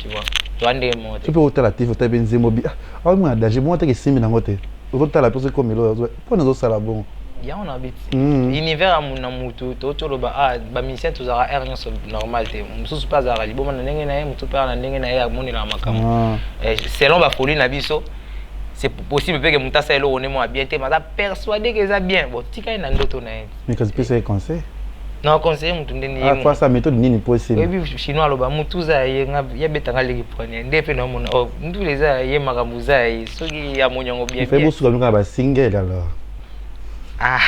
tu vois to ande mo tu peux alternative to benzemo bi ah moi danger moi te ke simi na ngote ozota la pose comme lo po na zo sala bon ya on habite univers amuna mutu to loba ba musicien to zara air nyonso normal te mususu pas zara liboma na ndenge na ye mutu pa na ndenge na ye amoni la makamo selon ba folie na biso c'est possible que mon tasse est là, on est moins bien, mais persuadé que ça bien. Bon, tu as une autre mais qu'est-ce que c'est conseil? Non, conseil, on te donne. Ah, quoi ça méthode ni possible. Oui, chinois là-bas, mon tout ça, il y a betanga les prendre. Depuis non mon, oh, tous les ça, il y a maramuza, ceux qui a mon yango bien. Il fait beaucoup comme nous single alors. Ah.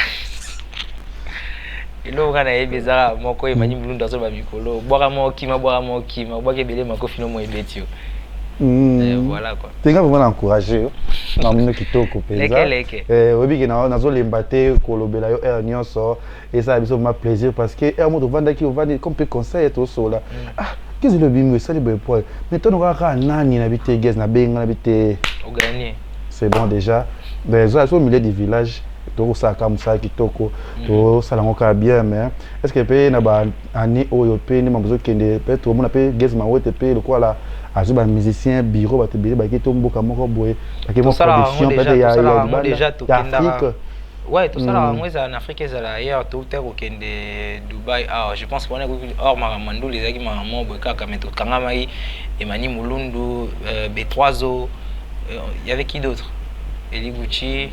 Et là, on a eu bizarre, mon coin mani blunda sur ba mikolo. Boire mo kima, boire que belé ma cofino mo ebetio. Voilà quoi. Tu as vraiment encouragé. Mamino kitoko peza. Oui que na zo lembate kolobela yo nyonso et ça biso ma plaisir parce que mo to vanda ki vanda comme pe conseil to sola. Ah, qu'est-ce le bimwe ça le boy. Mais toi on ka nani na bité guest na benga na bité. Au gagner. C'est bon déjà. Mais ça au milieu du village. To ça comme ça kitoko. To ça la bien mais est-ce que pe na ba ani oyo pe ni mamzo kende pe to mo na pe guest ma wote pe le quoi là. Azuba musicien bureau ba te bele ba ki to mboka moko boye ba ki mo production peut-être ya déjà tout Afrique ouais tout ça là moi en Afrique ça là hier tout terre au Kende Dubaï je pense qu'on est hors Maramando les aki Maramo boka kameto kangamai Emani Mulundu B3O il y avait qui d'autre Eli Gucci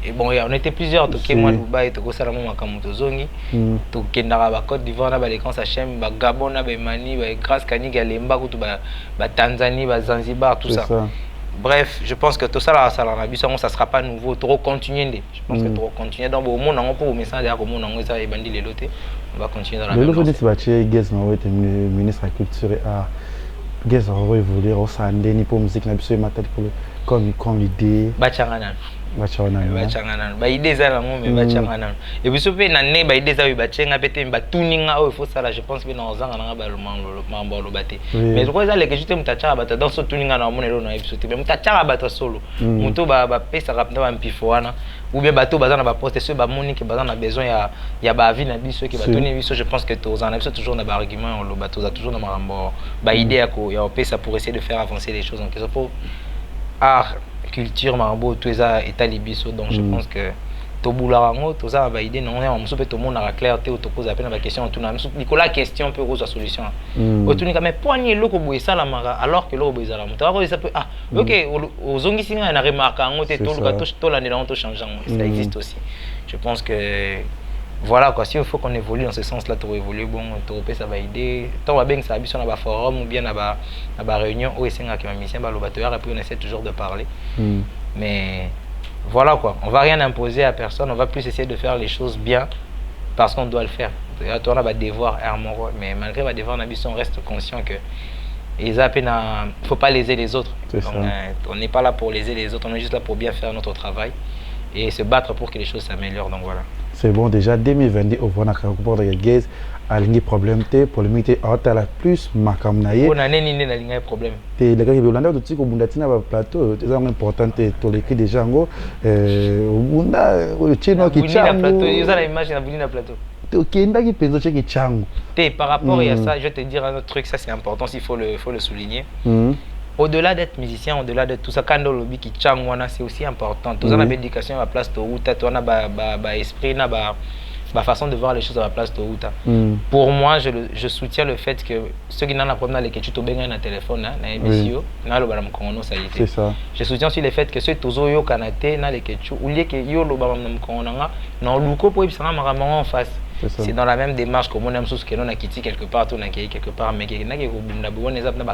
et bon on était plusieurs to ke moi Dubaï to ko sala mo makamoto zongi to kendara ba Côte d'Ivoire na ba les Sachem ba Gabon na ba Mani ba grâce Kaniga Lemba ko to ba Tanzanie ba Zanzibar tout ça. Bref, je pense que tout ça là ça ça sera pas nouveau trop continuer je pense que trop continuer dans au monde on pour message derrière au monde on ça et bandi les lotés on va continuer dans la même. Le fait que tu Guess na ouais ministre de la culture Guess on va évoluer au sandé ni pour musique na biso matal pour comme idée bachangana bacanga ba idée za lango mais bacanga nano et puis sope na ne ba idée za wi bachenga pete ba tuninga o faut ça là je pense que na ozanga na ba mambo lo bate mais quoi ça les que juste mutacha ba dans so tuninga na mona lo na episode mais mutacha ba solo muto ba pesa rapna ba mpifo wana ou bien bato baza na ba poste ceux ba moni que baza na besoin ya ba vie na biso qui ba toni biso je pense que tous en a toujours na ba argument on lo bato za toujours na mambo ba idée ya ko ya pesa pour essayer de faire avancer les choses en question pour art culture marabo tout ça état libiso donc je pense que tobula rango tout ça ba idée non on se peut tout monde à clarté ou to pose à peine la question tout na Nicolas question peut cause solution otunika mais poigné loko boye sala mara alors que loko boye sala muta ko ça peut OK ozongi singa na remarque ngo te tout le to la néant to changeant ça existe aussi je pense que voilà quoi, si il faut qu'on évolue dans ce sens-là, pour évoluer, bon, ça va aider. Tant va bien que ça a sur un forum ou bien à la réunion, où est-ce que ma mission, et puis on essaie toujours de parler. Mais voilà quoi, on va rien imposer à personne, on va plus essayer de faire les choses bien parce qu'on doit le faire. On a des devoirs amoureux, mais malgré les devoirs, on reste conscient que il ne faut pas léser les autres. Donc, on n'est pas là pour léser les autres, on est juste là pour bien faire notre travail et se battre pour que les choses s'améliorent. Donc voilà. C'est bon, déjà 2022, au Vona Karakopor de Gaz, à l'ingé problème, pour le mité, à la plus, ma camnaye. On a un problème. Les gars qui veulent l'endroit de Tico Bundatina, plateau, c'est important, tu l'écris déjà en haut. Bunda, le chino qui tient. Ils ont l'image de la Boulina plateau. Par rapport à ça, je vais te dire un autre truc, ça c'est important, il faut le souligner. Au-delà d'être musicien, au-delà de tout ça, quand on qui c'est aussi important. Tout ça, la médication à la place de Outa, tu as esprit, ma façon de voir les choses à la place de Outa. Pour moi, je soutiens le fait que ceux qui n'ont pas problème, les tu bien un téléphone, c'est ça. Je soutiens aussi le fait que ceux qui ont canate, na les ketchu, ou les qui yo lo ba non luko pour y en face. C'est dans la même démarche que mon aime sous que l'on a quitté quelque part, on a quitté quelque part, mais qu'il y a des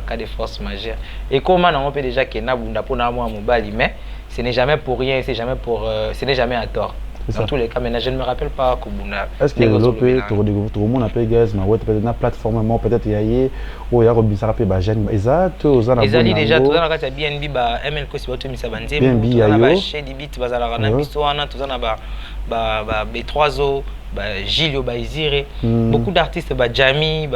cas de force majeure. Et comment on peut déjà qu'il y a des mais ce n'est jamais pour rien, ce n'est jamais à tort. Dans tous les cas, mais je ne me rappelle pas Kubuna. Est-ce que l'OP, tout le monde appelle Gaz, mais peut-être une plateforme, peut-être il y a ou il y a Robinson Rapé, Bajen, exact, aux années. Les déjà, tout ça, il y a BNB, ML Kosi, Bato Misabandé, BNB, chez Dibit, Bazalarana, Pistoana, tout ça, B3O, Gilio, Baizire, beaucoup d'artistes, Jami,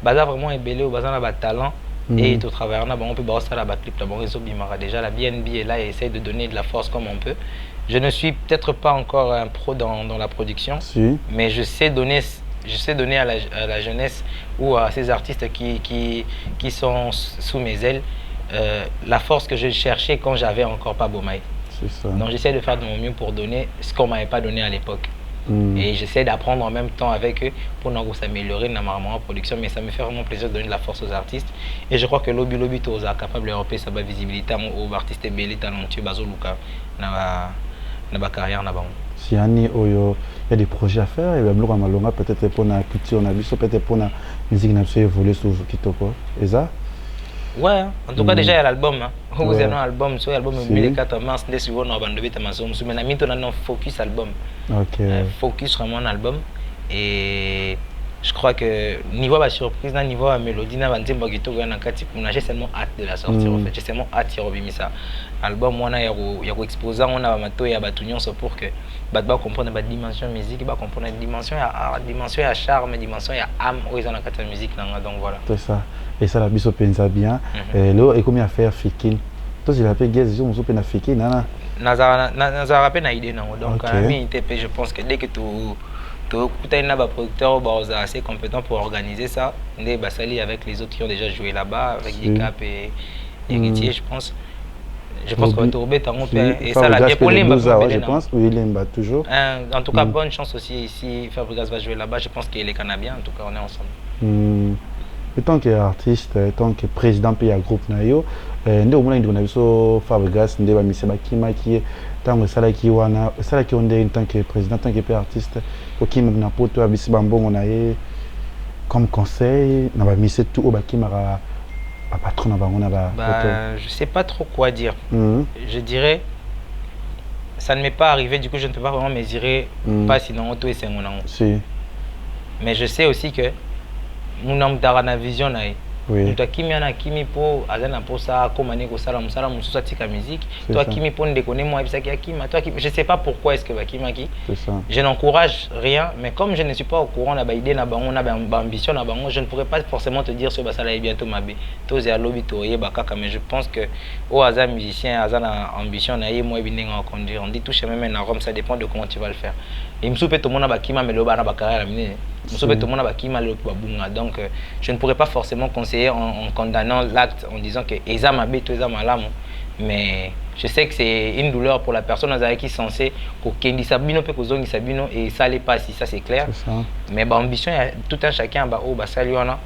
Baza vraiment ébélé, Baza na talent. Et au travers, on peut voir ça la clip, déjà la BNB est là et essaye de donner de la force comme on peut. Je ne suis peut-être pas encore un pro dans la production, mais je sais donner à la jeunesse ou à ces artistes qui sont sous mes ailes la force que je cherchais quand j'avais encore pas Bomaï. Donc j'essaie de faire de mon mieux pour donner ce qu'on ne m'avait pas donné à l'époque. Et j'essaie d'apprendre en même temps avec eux pour s'améliorer dans ma production, mais ça me fait vraiment plaisir de donner de la force aux artistes. Et je crois que Lobby est capable de faire sa visibilité aux artistes belés, talentueux, Bazoluka, dans ma carrière. Si il y a des projets à faire, il y a peut-être pour la culture, peut-être pour la musique, qui évolue sur Kitoko. Et ça? Ouais, en tout cas déjà il y a l'album. Vous avez un album, sur l'album le 4 mars, dès que vous avez un focus album. Focus vraiment un album. Et je crois que niveau de surprise, niveau de mélodie, j'ai seulement hâte de la sortir en fait. J'ai seulement hâte de revenir ça. L'album, il y a exposé, on a pour que bah comprendre la dimension musique, bah comprendre la dimension art, dimension à charme, dimension à âme où ils ont la musique donc voilà. C'est ça. Et ça la biso pensa bien. Et là et comment faire fikin. Toi il a fait gaz, on se peine fikin nana. Nazara rappelle na idée non. Donc je pense que dès que tu as un producteur assez compétent pour organiser ça, des basali avec les autres qui ont déjà joué là-bas, avec Dicap et Héritier, je pense. Je pense qu'on va tourner et ça la bien pour je pense oui Lemba toujours. En tout cas bonne chance aussi si Fabregas va jouer là-bas, je pense qu'il est canadien, en tout cas on est ensemble. En tant qu'artiste, en tant que président pays à groupe nayo, ndé omona ndiko na biso Fabregas ndé ba mise bakima ki tango sala ki wana sala ki onde en tant que président, en tant que artiste oki na poto abisi bambongo na ye comme conseil na ba mise tout o bakima à patron na bango na ba je sais pas trop quoi dire. Je dirais ça ne m'est pas arrivé, du coup je ne peux pas vraiment mesurer pas sinon auto et c'est mon si. Mais je sais aussi que mon homme d'arana vision moto akimi ana akimi mpo aza na mposa akomani kosala mosala mosusu atika musique to akimi mpo ndeko ne mo ayebisaki akima to akimi je sais pas pourquoi est-ce que bakimaki je n'encourage rien mais comme je ne suis pas au courant na baidée na bango na ambition na bango je ne pourrais pas forcément te dire ce basala est bientôt mabe toze alobi to yeba kaka mais je pense que au aza musicien aza na ambition na ye mo ebinenga en conduire on dit touche même na Rome ça dépend de comment tu vas le faire et msupe to mona bakima meloba na bakara la mine msupe to mona bakima le babunga donc je ne pourrais pas forcément conseiller en condamnant l'acte en disant que eza mabe to eza malamu mais je sais que c'est une douleur pour la personne qui est censée kokendi sabino pe kozongi sabino et ça l'est pas si ça c'est clair mais bah ambition il y a tout un chacun bah oh bah saliona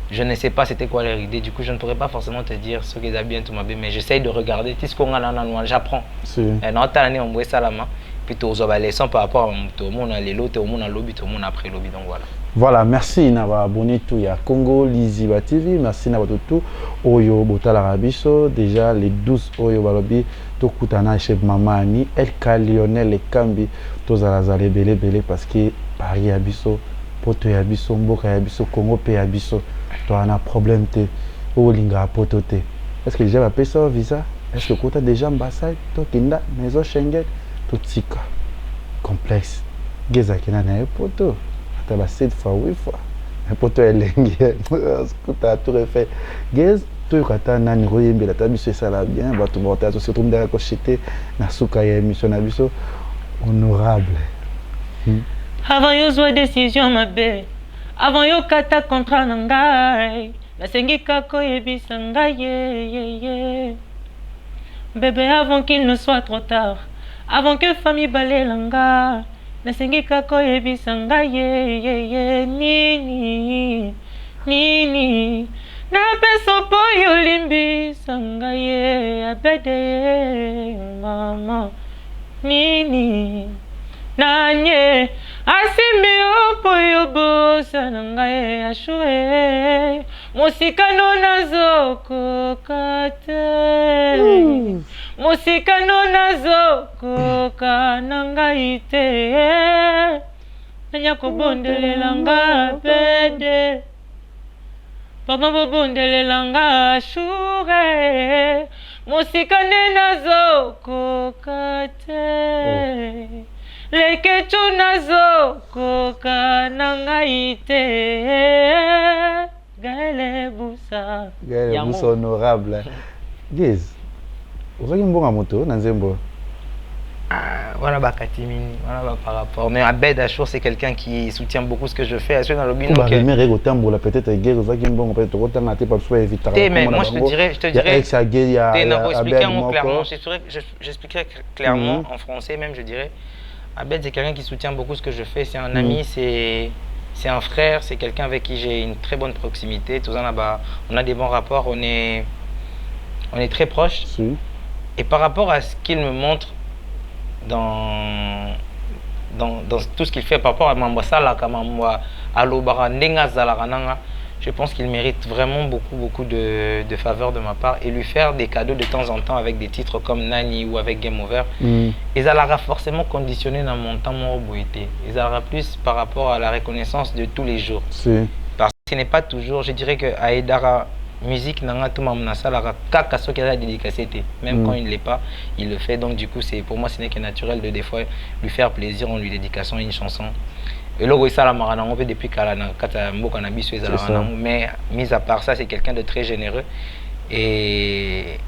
je ne sais pas c'était quoi leur idée du coup je ne pourrais pas forcément te dire ce qu'ils a bien tout mabe mais j'essaye de regarder tout ce qu'on a là j'apprends et dans ta année on voit ça la main puis tu as leçon par rapport à tout le monde les lots tout le monde lobby tout le monde après lobby donc voilà. Voilà, merci na ba abonné tout ya Congo Liziba TV, merci na ba tout oyo botala rabiso déjà les 12 oyo balobi to kutana chez Mamani LK Lionel Ekambi to zalazale belé parce que Paris abiso poto ya biso mboka ya biso Congo pe ya biso to ana problème te o linga poto te. Est-ce que déjà va payer ça visa? Est-ce que kota déjà ambassade to kinda maison Schengen to tika complexe geza kina na poto ba 7 fois 8 fois mais poto elengi skuta tout refait gez to kata nani royembela tabiso sala bien bato bota surtout ndaka ko chité na suka ya émission na biso honorable avant yo zo décision mabe avant yo kata contrat na ngai nasengi kako yebisa ngai ye bébé avant qu'il ne soit trop tard avant que famille balelanga nasengi kako yebisa ngai ye nini na peso po yolimbisa ngai abede mama nini nanye asimbi opo yobosa na ngai ashue mosikano nazokoka te mosikano nazokoka na ngai te nanya kobondelela nga bede papa bobondelela nga ashure mosikane nazokoka te leketu nazokoka na ngai te Gaël Boussa honorable Giz ozaki mbonga moto na nzembo voilà bakatimini voilà par rapport mais Abed Achour c'est quelqu'un qui soutient beaucoup ce que je fais dans le bin donc mais gotambola peut-être guerre ozaki mbongo peut-être kotanga te pas soit éviter mais moi je te dirais clairement j'expliquerai clairement en français même je dirais Abed c'est quelqu'un qui soutient beaucoup ce que je fais c'est un ami c'est un frère c'est quelqu'un avec qui j'ai une très bonne proximité tout ça là-bas on a des bons rapports on est très proches et par rapport à ce qu'il me montre dans tout ce qu'il fait par rapport à Mambasala, je pense qu'il mérite vraiment beaucoup de faveurs de ma part et lui faire des cadeaux de temps en temps avec des titres comme Nani ou avec Game Over. Et ça l'aura forcément conditionné dans mon temps, mon boité. Et ça aura plus par rapport à la reconnaissance de tous les jours. Parce que ce n'est pas toujours, je dirais que Aïdara musique nanga tout mamna sala kaka so qui a dédicacé même quand il ne l'est pas il le fait donc du coup c'est pour moi ce n'est que naturel de des fois lui faire plaisir en lui dédicaçant une chanson et logo ça la marana on fait depuis kala na kata mboka na biso ezala mais mis à part ça c'est quelqu'un de très généreux et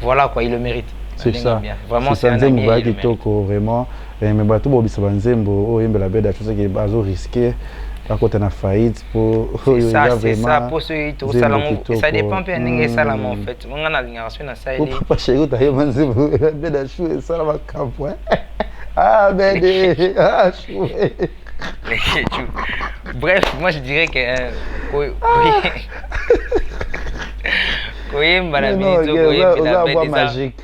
voilà quoi il le mérite c'est ça vraiment c'est un ami qui toko vraiment mais bato bobisa banzembo o yembela beda chose qui bazo risquer à côté na faillite pour ça c'est ça pour ceux qui ça dépend bien n'ingé ça là en fait on a l'ignoration na ça il pas chez vous taille manzi beda chou ça là camp ah bede ah chou bref moi je dirais que koyemba na minito koyemba la magique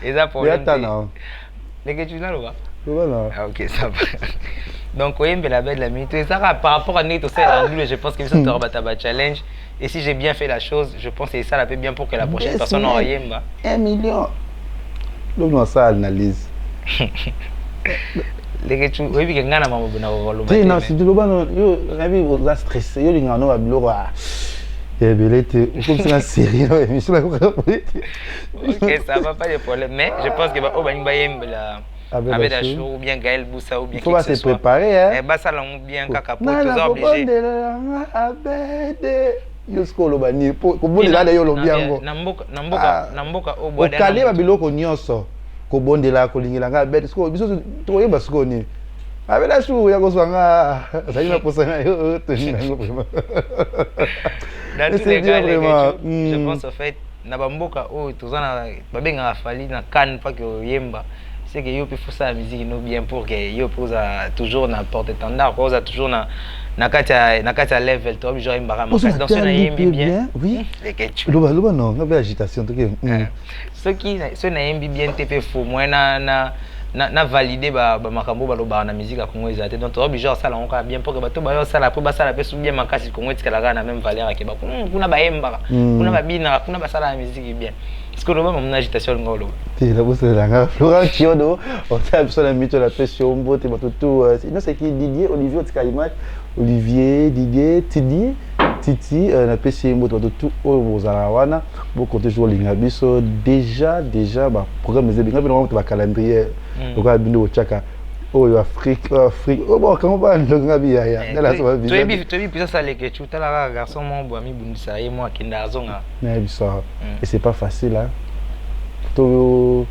et ça pour les que tu n'as pas voilà ah ok ça va donc koyemba la belle la minute et ça par rapport à Neto ça je pense que ça te bataba challenge et si j'ai bien fait la chose je pense que ça la fait bien pour que la prochaine personne en yemba 1 million donc ça analyse Les que oui, que ngana maman buna ko Si non, si tu loba non, yo ravi vous a stressé, yo linga no abilo et belete, comme c'est la série, émission la OK, ça va pas de problème, mais je pense que au bani bayem la avec la show ou bien Gaël Boussa ou bien faut se préparer hein. Bah ça là bien kaka pour tous obligé. Yosko lo bani ko bondela da yo lo biango. Namboka au bois da. Okale ba biloko nyonso. Ko bondela ko lingila nga bed sko biso to yeba sko ni. Abela shu ya ko swanga. Sali na posana yo to ni ngo vraiment. Dans tous les cas, je pense au fait na bamboka o tozana babenga fali na kan pas que yemba. C'est que yo peut faire ça musique no bien pour que yo posa toujours na porte étendard, posa toujours na kata level to genre mbara ma dans ce na yembi bien. Oui. Les ketchup. Loba non, on va agitation to que. Ce na yembi bien te faux moi na valider ba makambo ba loba na musique à Congo ezate donc to genre ça là on bien pour que bato ba yo ça la pour ba ça la pesu bien makasi Congo tikala na même valeur ke ba kuna ba yemba kuna ba bina kuna ba ça la musique bien. Est-ce que l'on a agitation ngolo? Ti la bosse la nga Florent Kiodo, on t'a absolument mis la pression mbote ba tout non c'est qui Didier Olivier Tikaimach Olivier Didier Titi na PC mbote ba tout o bozala wana beaucoup de jours linga biso déjà ba programme des binga bino ba calendrier donc ba bino chaka oh Afrique oh bon comment va nga bi ya na la so bi tu es puis ça les que tu as la garçon mon bo ami bundisa et moi qui ndazonga na biso et c'est pas facile hein to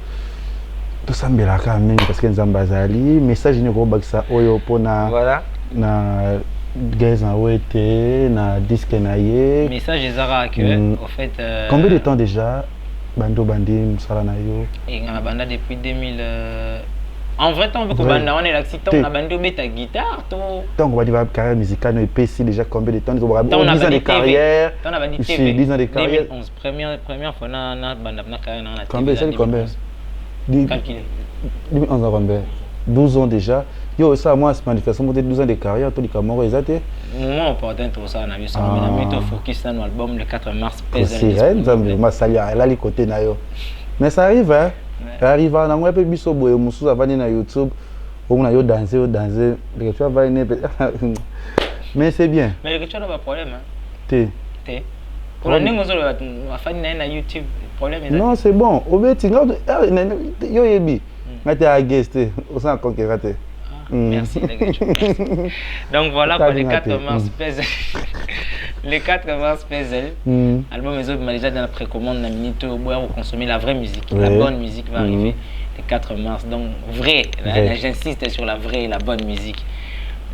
sambela ka mingi parce que nzamba azali message ni ko bakisa oyo pona voilà na guys en OET na disque na ye message ezara que au fait combien de temps déjà bando bandi musala na yo et na banda depuis 2000 en vrai temps on est l'accident on a bandé beta guitare to donc on va dire carrière musicale no PC déjà combien de temps on a 10 ans de carrière on a bandé 10 ans de carrière 2011 première fois na banda na carrière na combien 2011 ans combien 12 ans déjà yo ça moi c'est manifestement 12 ans de carrière to dikamoro ezate moment important tout ça na biso na mito focus na album le 4 mars c'est nzambe masalia elle a les côtés na yo mais ça arrive hein arrive na ngwe pe biso boye mususu avani na YouTube on a yo danser mais tu vas mais c'est bien mais que tu as pas problème hein té pour la ningo zo afani na YouTube problème non c'est bon obeti yo yebi ngate a guest au sans conquérateur merci. Donc voilà pour le 4 mars Pezel. Le 4 mars Pezel. Album Maison déjà dans la précommande na minute pour consommer la vraie musique. La bonne musique va arriver le 4 mars. Donc vrai, j'insiste sur la vraie et la bonne musique.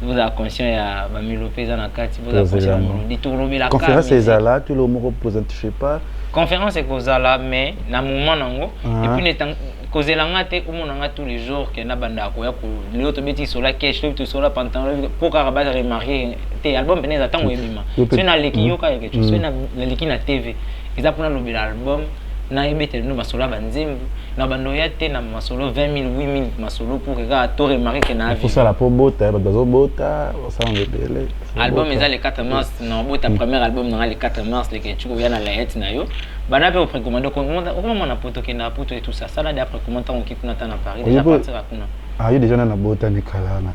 Vous avez conscience à Bamilopé dans la carte, vous avez conscience à Mélodie tout le la conférence c'est là, tout le monde représente je sais pas. Conférence c'est cause là mais na moment nango et puis n'étant cause la ngate comme on a tous les jours que na banda ko ya ko l'autre bêtise sur la cache tout sur la pantalon pour caraba remarquer tes album beneza tango ebima c'est na leki yoka quelque chose c'est na leki na TV ils a pour le album na ebete no masolo banzembu na bando ya te na masolo 20000 8000 masolo pour que ga to remarquer que na pour ça la pour bota bazo bota ça on veut album eza le 4 mars na bota premier album na le 4 mars le que tu ko ya na la hit na yo bana pe précommande comment on a poto que na poto et tout ça ça là d'après comment on qui kuna na Paris déjà partir à kuna ah yo déjà na bota ni kalana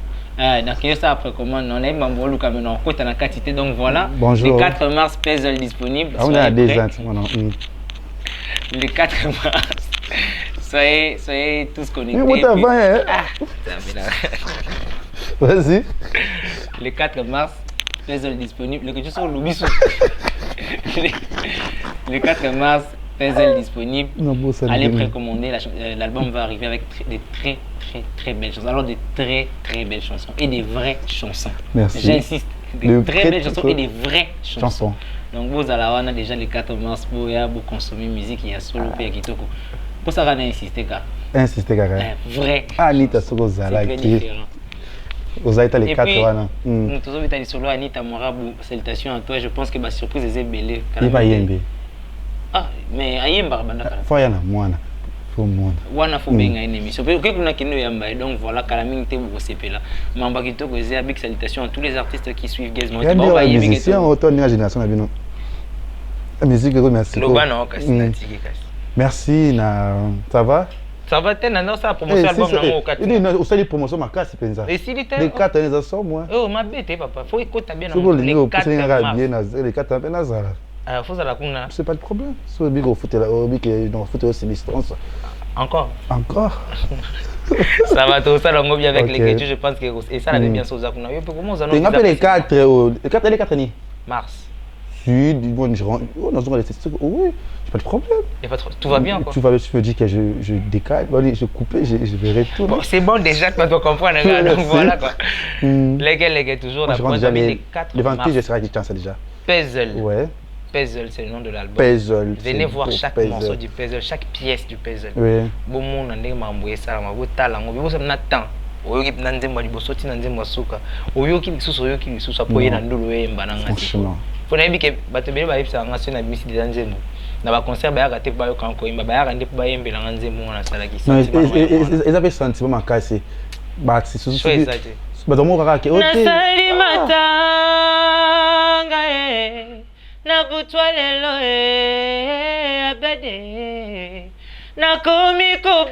donc ça après commande on a mambo luka mais on côté na quantité donc voilà bonjour. Le 4 mars Pezel disponible on a des ans le 4 mars soyez tous connectés. Vas-y. Le 4 mars Pezel disponible le que tu sur l'oubli le 4 mars Pezel disponible. Allez précommander l'album va arriver avec des très belles chansons. Alors des très belles chansons et des vraies chansons. Merci. J'insiste, des très belles chansons et des vraies chansons. Donc vous allez avoir déjà le 4 mars pour consommer musique il y a solo et kitoko. Pour ça on a insisté car. Vrai. Anita Soko Zala qui. Vous avez les 4 wana. Nous tous avez solo Anita Morabu. Salutations à toi. Je pense que ma surprise est belée. Il va yembe. Ah mais ayemba bana. Faut yana mwana. Wana faut benga une émission. Parce que kuna kino yamba donc voilà kalamingi te bu sepela. Mamba kitoko zia big salutations à tous les artistes qui suivent Gazmo. Bon va yembe. Si on retourne la génération na bino. La musique merci. Lobana okasi natiki kasi. Merci na ça va? Ça va être non ça promotion album nango 4. Il dit aussi promotion ma casse penza. Et si les 4 années ça sort moi. Oh ma bête papa, faut écouter bien les 4 les 4 ans na zala. Ah faut ça la kuna. C'est pas de problème. So big au foot là, big dans foot aussi distance. Encore. Ça va tout ça longo bien avec les questions, je pense que et ça la bien chose ça kuna. Yo comment ça non. Tu appelles les 4 les 4 années. Mars. Sud, bon, on a laissé ça. Oui, j'ai pas de problème. Tout va bien quoi. Tout va bien, je me dis que je décale, je coupe, je verrai tout. Bon, c'est bon déjà que tu comprends, donc voilà quoi. Les gars, toujours la bonne les 4 le 28, je serai à ça déjà. Puzzle. Ouais. Puzzle, c'est le nom de l'album. Puzzle. Venez voir chaque morceau du puzzle, chaque pièce du puzzle. Oui. Bon monde ndenge mamboye ça, ma botala ngo, bo ça na temps. Oyoki nanze mo libosoti nanze mo suka. Oyoki lisusu apoye na ndolo yemba na ngati. Franchement. Pour nabi ke bato bele ba yebisa nga sona misi de nzembo na ba concert ba yaka te ba yo kanko imba ba yaka nde ba yembe na nzembo na sala ki sentiment ils avaient sentiment makasi ba si sous ba domo kaka ke ote na sali matanga na butwa lelo abade na komi kobanga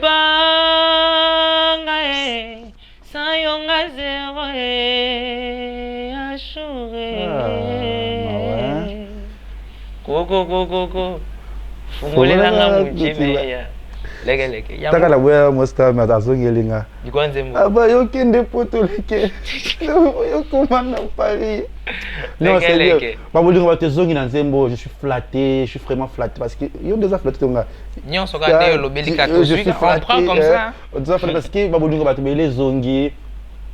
sayonga zero Go. Fungulela nga mujime ya. Leke. Taka la boya mosta matazongelinga. Dikwanze mu. Aba yokende potoleke. Yokomana Paris. Non, c'est bien. Babolinga batezongi na nzembo, je suis flatté, je suis vraiment flatté parce que yo déjà flatté tonga. Nyon soka de lobelika tozui, on prend comme ça. On dit flatté parce que babolinga batobele zongi.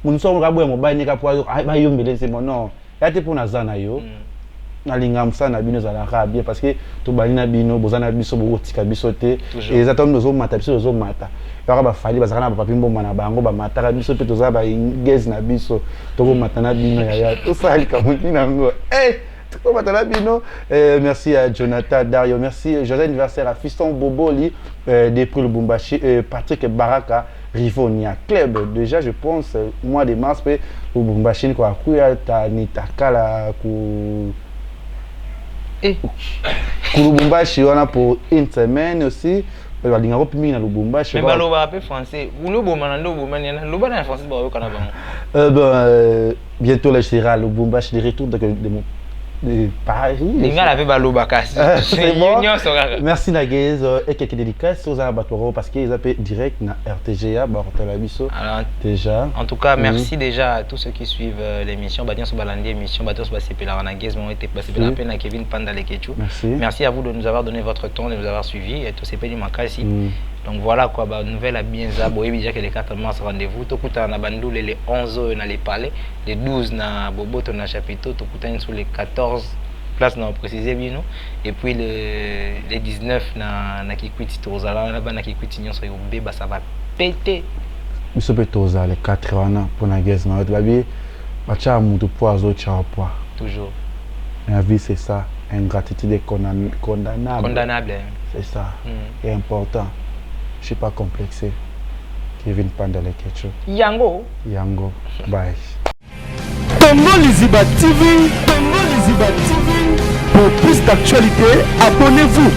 Munso ngabo ya mobani ka poa ba yombele nzembo non. Yate pona zana yo. Nalinga msana bino za la rabia parce que to balina bino bozana biso bo tika biso te et ça tombe zo mata biso zo mata yaka ba fali bazana ba papi mbomba na bango ba mata biso pe to za ba ingez na biso to bo mata na bino ya to sali ka mutina ngo to mata na bino merci à Jonathan Dario, merci joyeux anniversaire à Fiston Boboli depuis le Lubumbashi, Patrick Baraka Rivonia Club. Déjà je pense mois de mars pe Lubumbashi ko akuya ta nitakala ku Lubumbashi on a pour une semaine aussi. Balinga ko pimi na Lubumbashi. Mais baloba pe français. Vous boma na ndo boma na loba na français ba ko na bango. Bientôt là je serai à Lubumbashi de retour de Paris. Linga la pe baloba kasi. C'est bon. Merci Naguez et quelques dédicaces aux abattoirs parce qu'ils appellent direct na RTGA Bartala Bisso. Alors déjà. En tout cas, merci déjà à tous ceux qui suivent l'émission. Badian so balandi émission Badian so basepela na Naguez, on était passé la peine à Kevin Panda Lekechu. Merci à vous de nous avoir donné votre temps, de nous avoir suivis et tout c'est payé makasi. Donc voilà quoi, bah, nouvelle à bien ça. Boye déjà que les 4 mars rendez-vous. Tokuta na Bandoule les 11 na les palais, les 12 na Boboto na Chapiteau, Tokuta sur les 14 places na préciser bien non. Et puis les 19 na Kikwiti Tozala là-bas na Kikwiti Nyon so yombe bah ça va péter. Biso pe Toza les 4 ans pour na guest na babi bacha mutu poazo cha poa. Toujours. La vie c'est ça, ingratitude condamnable. Condamnable. C'est ça. C'est important. Je suis pas complexé. Kevin Panda Lekechu. Yango. Bye. Congo Liziba TV. Pour plus d'actualités, abonnez-vous.